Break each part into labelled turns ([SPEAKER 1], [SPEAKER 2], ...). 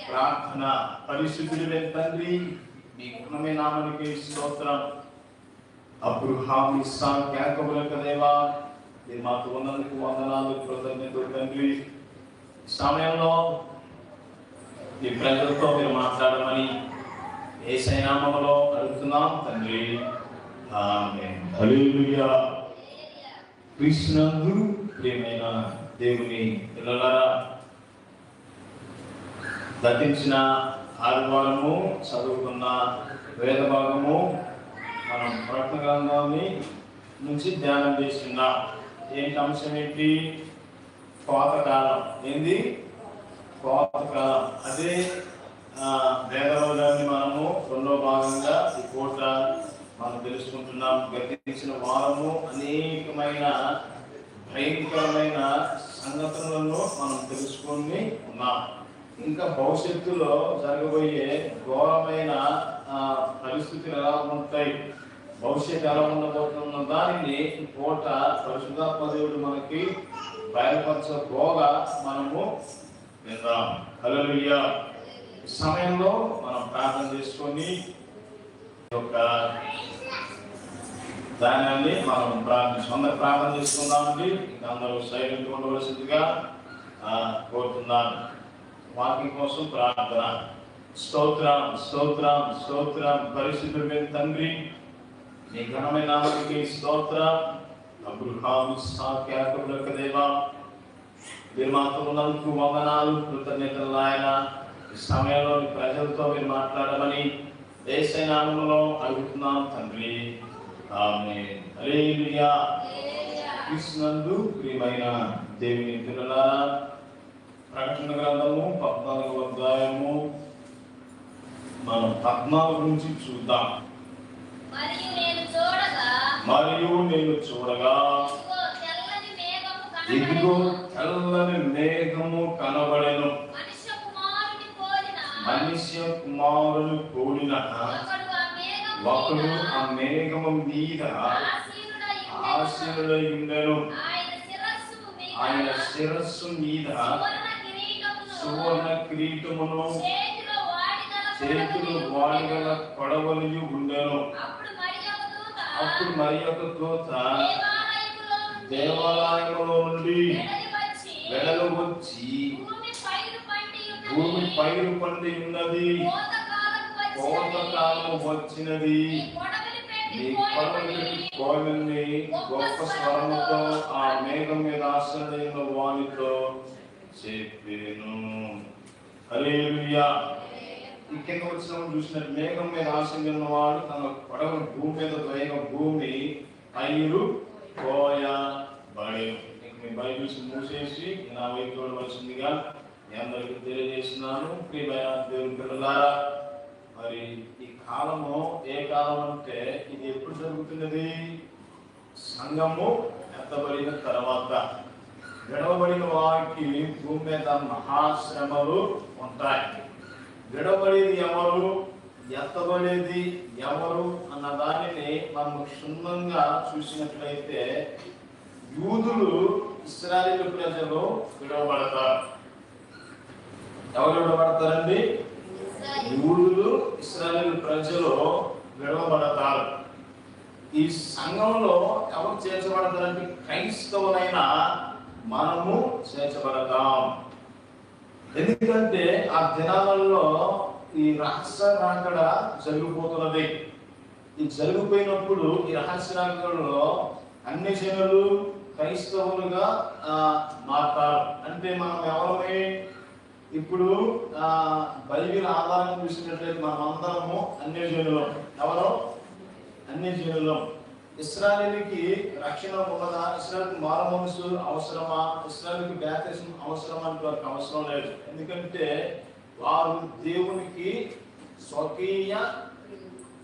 [SPEAKER 1] ప్రార్థన. పరిశుద్ధుడైన తండ్రి, మీ ఘనమైన నామమునకు స్తోత్రం. అబ్రహాము, ఇస్సాకు, యాకోబులకు దేవా, మీరు మాతో ఉన్నందుకు వందనాలు, కృతజ్ఞతలు తండ్రి. సమయంలో ఈ ప్రజలతో మీరు మాట్లాడమని యేసయ్య నామములో అడుగుతున్నాం తండ్రి. ఆమేన్. హల్లెలూయా. కృష్ణందు ప్రియమైన దేవుని పిల్లలారా, దర్శించిన ఆదివారము చదువుకున్న వేద భాగము మనం ప్రకటన గ్రంథాన్ని నుంచి ధ్యానం చేస్తున్నాం. ఏంటి అంశం ఏంటి? కోతకాలం. ఏంది? కోతకాలం. అదే వేదవాదాన్ని మనము రెండో భాగంగా ఈ పూట మనం తెలుసుకుంటున్నాం. గతించిన వారము అనేకమైన భయంకరమైన సంఘటనలను మనం తెలుసుకొని ఉన్నాం. ఇంకా భవిష్యత్తులో జరగబోయే ఘోరమైన పరిస్థితులు ఎలా ఉంటాయి, భవిష్యత్తు ఎలా ఉండబోతున్న దానిని పూట పరిశుద్ధాత్మ దేవుడు మనకి బయలుపరచబోగా మనము విందాం. హల్లెలూయా. ఈ సమయంలో మనం ప్రార్థన చేసుకొని ఒక దానాన్ని మనం ప్రార్థన చేసుకుందామండి. అందరూ సైలెంట్ ఉండవలసిందిగా కోరుతున్నాను. వాక్యం కోసం ప్రార్థన. స్తోత్రం స్తోత్రం స్తోత్రం. పరిశుద్ధుడైన తండ్రి, నీ ఘనమైన నామమునకు స్తోత్రం. అబ్రహాము, ఇస్సాకు, యాకోబులకు దేవా, మీరు మాతో ఉన్నందుకు వందనాలు, కృతజ్ఞతలు నాయన. ఈ సమయంలో నీ ప్రజలతో మీరు మాట్లాడమని యేసయ్య నామములో అడుగుతున్నాం తండ్రి. ఆమేన్. హల్లెలూయా. కృష్ణందు ప్రియమైన దేవుని పిల్లలారా, ప్రకటన గ్రంథము 14వ అధ్యాయము మనం 14 నుంచి చూద్దాం. మరియు నేను చూడగా ఇదిగో తెల్లని మేఘము కనబడెను. మనుష్య కుమారుని పోలిన ఒకడు ఆ మేఘము మీద ఆసీనుడై ఉండెను. ఆయన శిరస్సు మీద సువర్ణ కిరీటమును, చేతులు వాడిగల కొడవలియు ఉండెను. అప్పుడు మరి ఒక దూత దేవాలయములో నుండి వెడలు వచ్చి, భూమి పైరు పండి ఉన్నది, కోతకాలము వచ్చినది, నీ కొడవలి గొప్ప స్వరముతో ఆ మేఘం మీద ఆశ్రయించిన వానితో చెప్పెను. హల్లెలూయా. ఈ కింద వచ్చిన చూసినట్టు మేఘం మీద ఆశ్రయించిన వాడు తన కొడవలి భూమి మీద వేయగా భూమి పైరు కోయబడెను. మీ బైబిల్స్ మూసేసి నా వైపు చూడవలసిందిగా మీ అందరికీ తెలియజేస్తున్నాను. ప్రియమైన దేవుని పిల్లలారా, మరి ఈ కాలము ఏ కాలం అంటే ఇది ఎప్పుడు జరుగుతున్నది? సంఘము ఎత్తబడిన తర్వాత. విడవబడిన వారికి భూమి మీద మహాశ్రమలు ఉంటాయి. విడవబడేది ఎవరు, ఎత్తబడేది ఎవరు అన్న దానిని మనం క్షుణ్ణంగా చూసినట్లయితే, యూదులు, ఇశ్రాయేలు ప్రజలు విడవబడతారు. ఎవరు విడవబడతారండి? యూదులు, ఇశ్రాయేలు ప్రజలు విడవబడతారు. ఈ సంఘంలో ఎవరు చేర్చబడతారంటే క్రైస్తవులైన మనము చేర్చబడతాం. ఎందుకంటే ఆ దినాలలో ఈ రహస్య రాకడ జరిగిపోతున్నది. ఈ జరిగిపోయినప్పుడు ఈ రహస్య రాకడలో అన్ని జనులు క్రైస్తవులుగా మారుతారు. అంటే మనం ఎవరమే ఇప్పుడు బైబిల్ ఆధారంగా చూసినట్లయితే మనం అందరము అన్యజనులం. ఎవరు? అన్యజనులం. ఇశ్రాయేలుకి రక్షణ ఉన్నదా? ఇశ్రాయేలుకి మారుమనసు అవసరమా? ఇశ్రాయేలుకి బాప్తిసం అవసరమా అంటే వారికి అవసరం లేదు. ఎందుకంటే వారు దేవునికి స్వకీయ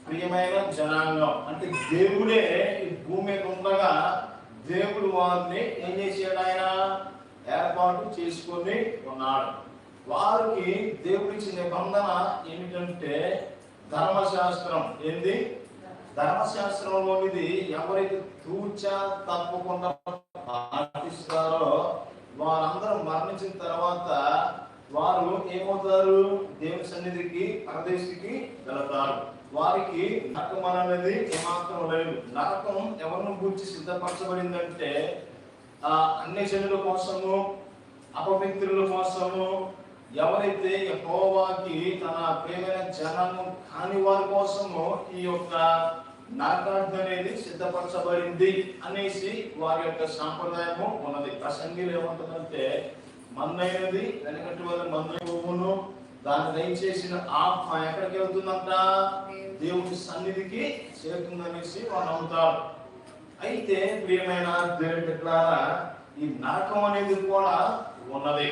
[SPEAKER 1] ప్రియమైన జనాంగం. అంటే దేవుడే ఈ భూమి మీద ఉండగా దేవుడు వారిని ఏం చేశాడు? ఆయన ఏర్పాటు చేసుకొని ఉన్నాడు. వారికి దేవుడిచ్చిన నిబంధన ఏమిటంటే ధర్మశాస్త్రం. ఏంది? ధర్మశాస్త్రంలోనిది ఎవరైతే తూచా తప్పకుండా పాటిస్తారో వారందరూ మరణించిన తర్వాత వారు ఏమవుతారు? దేవుని సన్నిధికి పరదేశికి వెళతారు. వారికి నరకం అనేది ఏమాత్రం లేదు. నరకం ఎవరిని గురించి సిద్ధపరచబడిందంటే అన్ని జనుల కోసము, అపవిత్రుల కోసము, ఎవరైతే యెహోవాకి తన ప్రియమైన జనము కాని వారి కోసము ఈ యొక్క నరకాగ్ని అనేది సిద్ధపరచబడింది అనేసి వారి యొక్క సాంప్రదాయము ఉన్నది. ప్రసంగిలో ఏముంటుందంటే, మన్నైనది వెనకటి వాళ్ళ మందును దాన్ని దయచేసిన ఆత్మ ఎక్కడికి వెళ్తుందంట? దేవుని సన్నిధికి చేరుతుందనేసి వాళ్ళు నమ్ముతారు. అయితే ప్రియమైన దేవుని బిడ్డలారా, ఈ నరకం అనేది కూడా ఉన్నది.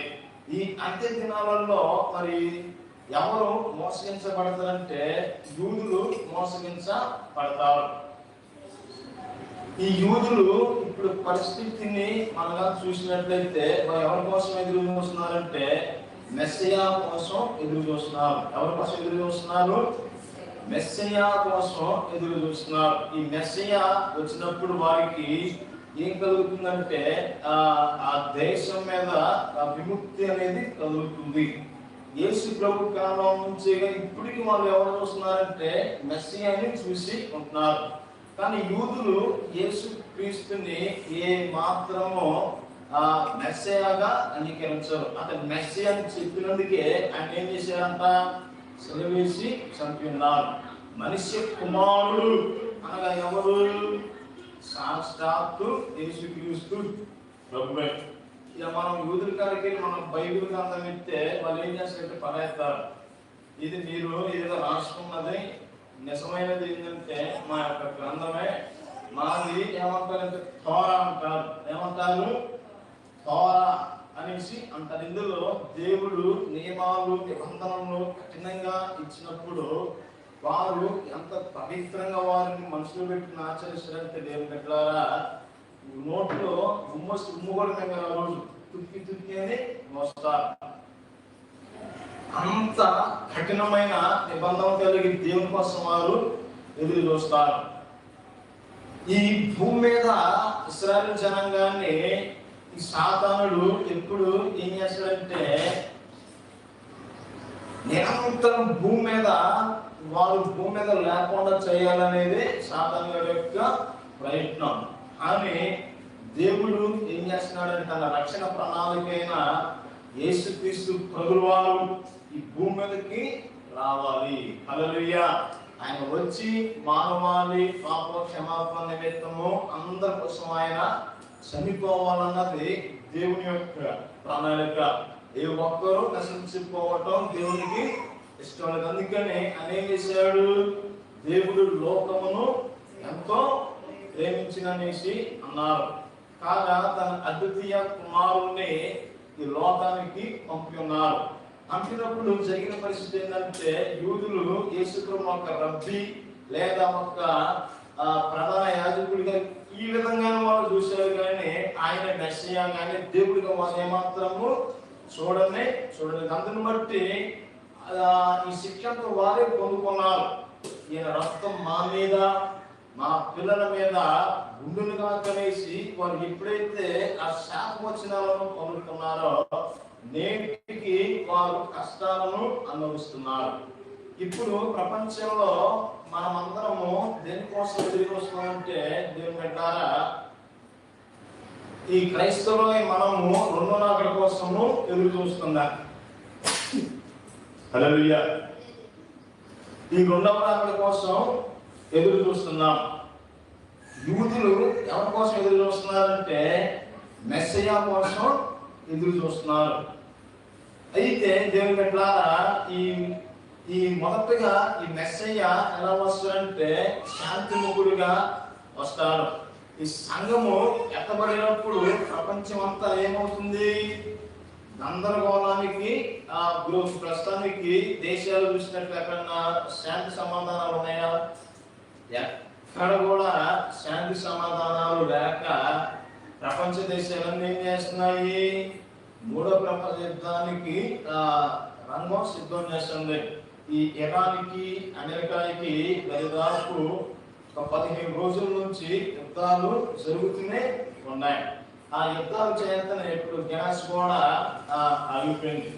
[SPEAKER 1] ఈ అంత్య దినాలలో మరి ఎవరు మోసగించబడతారంటే యూదులు మోసగించబడతారు. ఈ యూదులు ఇప్పుడు పరిస్థితిని మనగా చూసినట్లయితే ఎవరి కోసం ఎదురు చూస్తున్నారంటే మెస్సియా కోసం ఎదురు చూస్తున్నారు. ఎవరి కోసం ఎదురు చూస్తున్నారు? మెస్సియా కోసం ఎదురు చూస్తున్నారు. ఈ మెస్సియా వచ్చినప్పుడు వారికి ఏం కలుగుతుందంటే ఆ దేశం మీద విముక్తి అనేది కలుగుతుంది. యేసు ప్రభు కాలం నుంచి ఇప్పటికి వాళ్ళు ఎవరు చూస్తున్నారంటే మెస్సియాని చూసి ఉంటున్నారు. కానీ యూదులు యేసు క్రీస్తుని ఏ మాత్రమో మెస్సియాగా అంగీకరించారు. అతను మెస్సియా అని చెప్పినందుకే ఆయన ఏం చేశారంట? సెలవేసి చంపి ఉన్నారు. మనిషి కుమారుడు అనగా ఎవరు? సాక్షాత్తు యేసు క్రీస్తు ప్రభువే. ఇక మనం యూదుల కాడికి మనం బైబిల్ గ్రంథం ఇస్తే వాళ్ళు ఏం చేస్తారంటే పడేస్తారు. ఇది మీరు ఏదో రాసుకున్నది నిజమైనది ఏంటంటే మా యొక్క గ్రంథమే, మాది ఏమంటారంటే తోరా అంటారు. ఏమంటారు? తోరా అనేసి అంటారు. ఇందులో దేవుడు నియమాలు నిబంధనలు కఠినంగా ఇచ్చినప్పుడు వారు ఎంత పవిత్రంగా వారిని మనసులో పెట్టుకుని ఆచరిస్తారంటే దేవుని బిడ్డలారా, నోట్లో ఉమ్ము కూడా రోజు తుక్కి తుక్కి అని మోస్తారు. అంత కఠినమైన నిబంధన కలిగి దేవుని కోసం వారు ఎదురు చూస్తారు. ఈ భూమి మీద ఇశ్రాయేలు జనాంగాన్ని ఈ సాతానుడు ఎప్పుడు ఏం చేస్తాడంటే నిరంతరం భూమి మీద లేకుండా చేయాలనేది సాతాను యొక్క ప్రయత్నం. కానీ దేవుడు ఏం చేస్తున్నాడంటే తన రక్షణ ప్రణాళికైన యేసుక్రీస్తు ప్రభువు వారు ఈ భూమి మీదకి రావాలి. హల్లెలూయా. ఆయన వచ్చి మానవాళి పాప క్షమాపణ నిమిత్తము అందరి కోసం ఆయన చనిపోవాలన్నది దేవుని యొక్క ప్రణాళిక. ఏ ఒక్కరూ నశించిపోవటం దేవునికి ఇష్టం లేదు. అందుకని ఆయన ఏం చేశాడు? దేవుడు లోకమును ఎంతో ప్రేమించిననేసి అన్నారు. కాగా తన అద్వితీయ కుమారుణ్ణి ఈ లోకానికి పంపి ఉన్నారు. పంపినప్పుడు జరిగిన పరిస్థితి ఏంటంటే యూదులు యేసుక్రీస్తును ఒక రబ్బీ లేదా ఒక ప్రధాన యాజకుడిగా ఈ విధంగా వాళ్ళు చూశారు. కానీ ఆయన మెస్సియా కానీ దేవుడిగా వాళ్ళు ఏమాత్రము చూడలేదు. అందుని బట్టి ఈ శిక్షతో వారే పొందుకున్నారు. ఈయన రక్తం మా మీద మా పిల్లల మీద గుండులుగా కనేసి వారు ఎప్పుడైతే ఆ శాపవచనాలను పొందుతున్నారో నేటికి వారు కష్టాలను అనుభవిస్తున్నారు. ఇప్పుడు ప్రపంచంలో మనమందరము దేనికోసం ఎదురు చూస్తున్నామంటే దేవుని బిడ్డలారా, ఈ క్రైస్తవులై మనము రెండో రాకడ కోసము ఎదురు చూస్తున్నాం. హల్లెలూయా. ఈ రెండవ రాకడ కోసం ఎదురు చూస్తున్నాం. యూదులు ఎవరి కోసం ఎదురు చూస్తున్నారంటే మెస్సియా కోసం ఎదురు చూస్తున్నారు. అయితే దేవుని బిడ్డలారా, ఈ మొదటగా ఈ మెస్సియా ఎలా వస్తారంటే శాంతిముఖుడిగా వస్తారు. ఈ సంఘము ఎత్తబడినప్పుడు ప్రపంచం అంతా ఏమవుతుంది? గందరగోళానికి ప్రస్తుతానికి దేశాలు చూసినట్లు ఎక్కడన్నా శాంతి సమాధానాలు ఉన్నాయా? ఎక్కడ కూడా శాంతి సమాధానాలు లేక ప్రపంచ దేశాలన్నీ ఏం చేస్తున్నాయి? మూడో ప్రపంచ యుద్ధానికి రంగం సిద్ధం చేస్తుంది. ఈ ఇరాన్కి అమెరికాకి దాదాపు ఒక 15 రోజుల నుంచి యుద్ధాలు జరుగుతూనే ఉన్నాయి. ఆ యుద్ధాలు చేతనే ఇప్పుడు గ్యాస్ కూడా ఆగిపోయింది.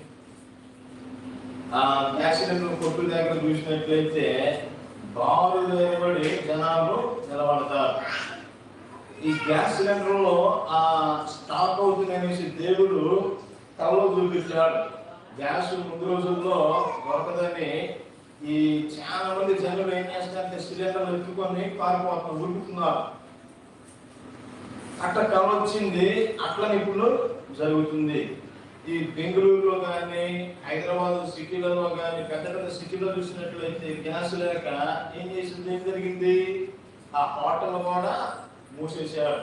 [SPEAKER 1] గ్యాస్ సిలిండర్ కొట్టు దగ్గర చూసినట్లయితే బారు వేయబడి జనాలు నిలబడతారు. ఈ గ్యాస్ సిలిండర్ లో స్టాక్ అవుతుంది అనేసి దేవుడు కలలో చూపించాడు. గ్యాస్ ముందు రోజుల్లో దొరకదని ఈ చాలా మంది జనులు ఏం చేస్తారంటే సిలిండర్లు ఎత్తుకొని పారిపోతున్నారు, ఉరుకుతున్నారు. అట్లా కళ వచ్చింది, అట్లని ఇప్పుడు జరుగుతుంది. ఈ బెంగళూరులో కానీ హైదరాబాద్ సిటీలలో కానీ పెద్ద పెద్ద సిటీలో చూసినట్లయితే గ్యాస్ లేక ఏం చేసింది, ఏం జరిగింది, ఆ హోటల్ కూడా మూసేశారు.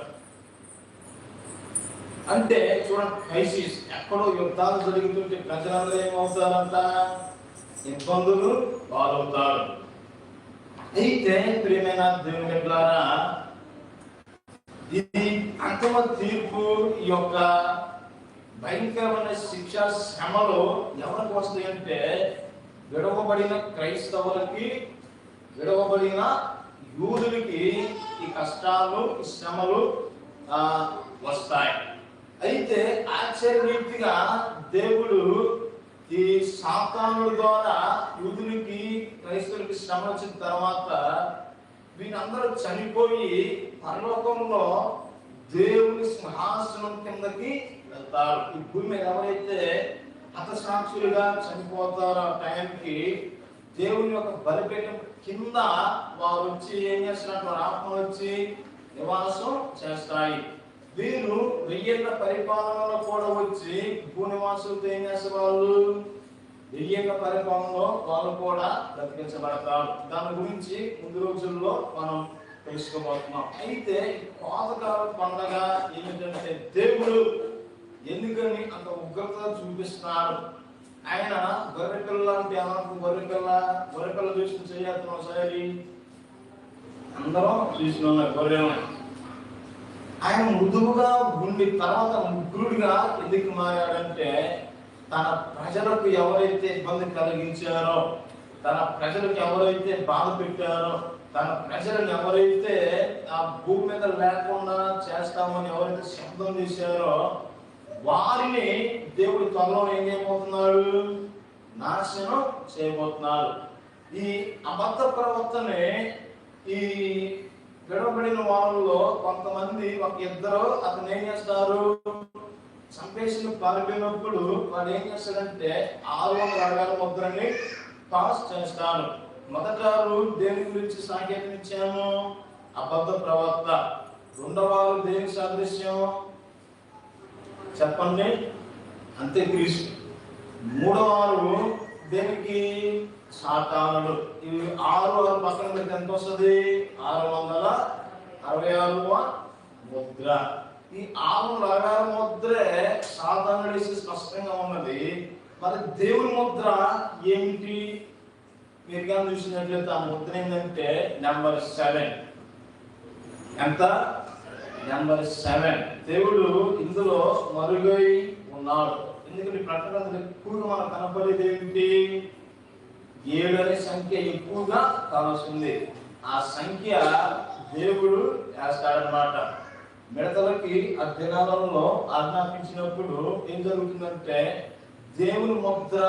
[SPEAKER 1] అంటే చూడండి, క్రైసిస్, ఎక్కడో యుద్ధాలు జరుగుతుంటే ప్రజలందరూ ఏమవుతారంట, ఇబ్బందులు పాలవుతారు. అయితే ప్రియమైన దేవుని బిడ్డలారా, ఇది అంతిమ తీర్పు, ఈ యొక్క భయంకరమైన శిక్ష శ్రమలు ఎవరికి వస్తాయి అంటే విడవబడిన క్రైస్తవులకి, విడవబడిన యూదులకి ఈ కష్టాలు, ఈ శ్రమలు వస్తాయి. అయితే ఆశ్చర్యరీతిగా దేవుడు ఈ సాతానుల ద్వారా యూదులకి, క్రైస్తవులకి శ్రమ వచ్చిన తర్వాత వీళ్ళందరూ చనిపోయి పరలోకంలో దేవుని సింహాసనం కిందకి వెళ్తారు. ఈ భూమి మీద ఎవరైతే హతసాక్షులుగా చనిపోతారో ఆ టైంకి దేవుని యొక్క బలిపీఠం కింద వారు వచ్చి ఏం చేస్తున్నారు, ఆత్మలు వచ్చి నివాసం చేస్తాయి. వీరు 1000 ఏళ్ల పరిపాలనలో కూడా వచ్చి భూనివాసులతో ఏం చేసేవాళ్ళు, 1000 ఏళ్ల పరిపాలనలో వాళ్ళు కూడా బ్రతికించబడతారు. దాని గురించి ముందు రోజుల్లో మనం తెలుసుకోబోతున్నాం. అయితే కోతకాల పండగ ఏమిటంటే దేవుడు ఎందుకని అంత ఉగ్రత చూపిస్తున్నారు. ఆయన గొర్రెపిల్ల అంటే ఏమన్నా, గొర్రెపిల్ల చూసి చేస్తున్నాం ఒకసారి అందరం చూసిన గొర్రెలు. ఆయన మృదువుగా ఉండి తర్వాత ఉగ్రుడిగా ఎందుకు మారాడంటే తన ప్రజలకు ఎవరైతే ఇబ్బంది కలిగించారో, తన ప్రజలకు ఎవరైతే బాధ పెట్టారో, తన ప్రజలను ఎవరైతే ఆ భూమి మీద లేకుండా చేస్తామని ఎవరైతే శబ్దం చేశారో వారిని దేవుడి త్వరలో ఏం చేయబోతున్నాడు, నాశనం చేయబోతున్నాడు. ఈ అబద్ధ ప్రవర్తనే ఈ విడవబడిన వాళ్ళలో కొంతమంది, ఒక ఇద్దరు అతను ఏం చేస్తారు, సంపేషణ పాల్గొన్నప్పుడు వాడు ఏం చేస్తాడంటే 666 ముద్రని పాస్ చేస్తాడు. మొదటారు దేని గురించి సాంకేతం ఇచ్చాము, అబద్ధ ప్రవర్త. రెండవారు దేనికి సాదృశ్యం చెప్పండి, అంత్యక్రీస్తు. మూడవారు దేనికి, సాతానుడు. ఇవి 6 పక్కన పెడితే ఎంత వస్తుంది, 666వ ముద్ర. ఈ 666 ముద్రే సాతానుడు స్పష్టంగా ఉన్నది. మరి దేవుని ముద్ర ఏమిటి మీరు కానీ చూసినట్లయితే ఆ ముద్ర ఏంటంటే నెంబర్ 7. ఎంత, నెంబర్ 7. దేవుడు ఇందులో మరుగై ఉన్నాడు. ఎందుకంటే ప్రకటనలో ఎక్కువగా మనకు కనపడేది ఏమిటి, 7 అనే సంఖ్య ఎక్కువగా కావాల్సింది. ఆ సంఖ్య దేవుడు వేస్తాడనమాట. మిడతలకి ఆ దినాలలో ఆజ్ఞాపించినప్పుడు ఏం జరుగుతుందంటే దేవుని ముద్ర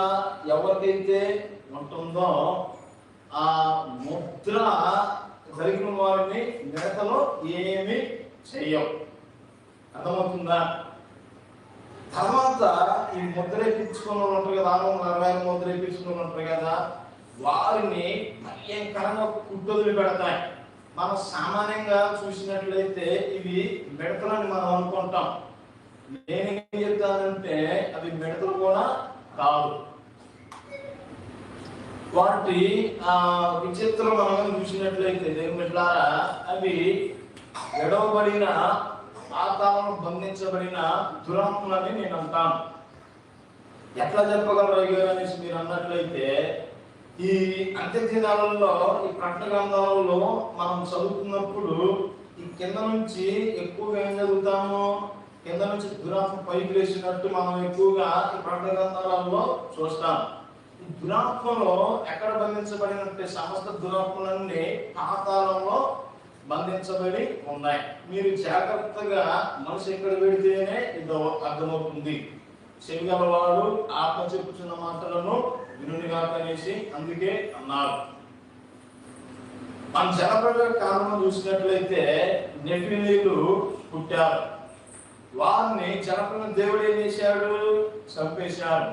[SPEAKER 1] ఎవరికైతే ఉంటుందో ఆ ముద్ర జరిగిన వారిని మిడతలు ఏమి చెయ్యవు. అర్థమవుతుందా? తర్వాత ఈ ముద్ర ఎక్కించుకున్న వాళ్ళు ఉంటారు కదా, 666 ముద్ర ఎక్కించుకున్న వాళ్ళు ఉంటారు కదా, వారిని భయంకరంగా కుట్టొదిలి పెడతాయి. మనం సామాన్యంగా చూసినట్లయితే ఇవి మిడతలని మనం అనుకుంటాం. నేనేం చెప్తానంటే అవి మిడతలు కూడా కాదు. వాటి విచిత్రం మనం చూసినట్లయితే దేవునిట్లారా అవి ఎడవబడిన పాతాళంలో బంధించబడిన దురాత్మలని నేను అంటాను. ఎట్లా చెప్పగలరు అనేసి మీరు అన్నట్లయితే ఈ అంత్యదినాలలో ఈ ప్రకటన గ్రంథాలలో మనం చదువుతున్నప్పుడు ఈ కింద నుంచి ఎక్కువగా ఏం చదువుతాము, కింద నుంచి దురాత్మ పైకి వేసినట్టు మనం ఎక్కువగా ఈ ప్రకటన గ్రంథాలలో చూస్తాం. ఈ దురాత్మలో ఎక్కడ బంధించబడినట్టే సమస్త దురాత్మలన్నీ పాతాళంలో బంధించబడి ఉన్నాయి. మీరు జాగ్రత్తగా మనసు ఎక్కడ పెడితేనే ఇది అర్థమవుతుంది. చెవిగలవాడు ఆత్మ చెప్పుచున్న మాటలను వినునిగా అనేసి అందుకే అన్నారు. మన జనపద కాలంలో చూసినట్లయితే నెఫిలీలు పుట్టారు. వారిని జనపద దేవుడు ఏం చేశాడు? చంపేశాడు.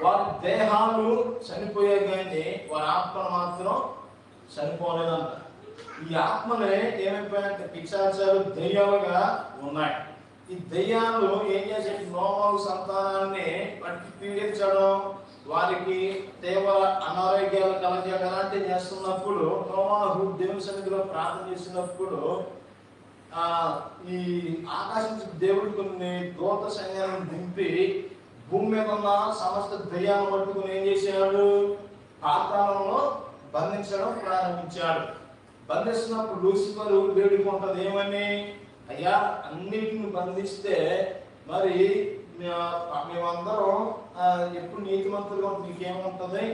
[SPEAKER 1] వారి దేహాలు చనిపోయాయి కానీ వారి ఆత్మలు మాత్రం చనిపోలేదంట. ఈ ఆత్మలే ఏమైపోయాయంటే పిశాచాలు, దెయ్యాలుగా ఉన్నాయి. ఈ దెయ్యాలు ఏం చేసే నోమాలు సంతానాన్ని వాటికి పీడించడం, వారికి తీవ్ర అనారోగ్యాలు కలగజేయడం అలాంటివి చేస్తున్నప్పుడు నోమాహు దేవుని సన్నిధిలో ప్రార్థన చేసినప్పుడు ఈ ఆకాశం దేవుడు కొన్ని దూత సైన్యాలను దింపి భూమి మీద ఉన్న సమస్త దెయ్యాలను పట్టుకుని ఏం చేశాడు? పాతాళంలో బంధించడం ప్రారంభించాడు. బంధిస్తున్నప్పుడు లూసిఫరు వేడుకుంటది ఏమని? అయ్యా, అన్నిటిని బంధిస్తే మరి మేమందరం ఎప్పుడు నీతిమంతులుగా నీకేముంటది?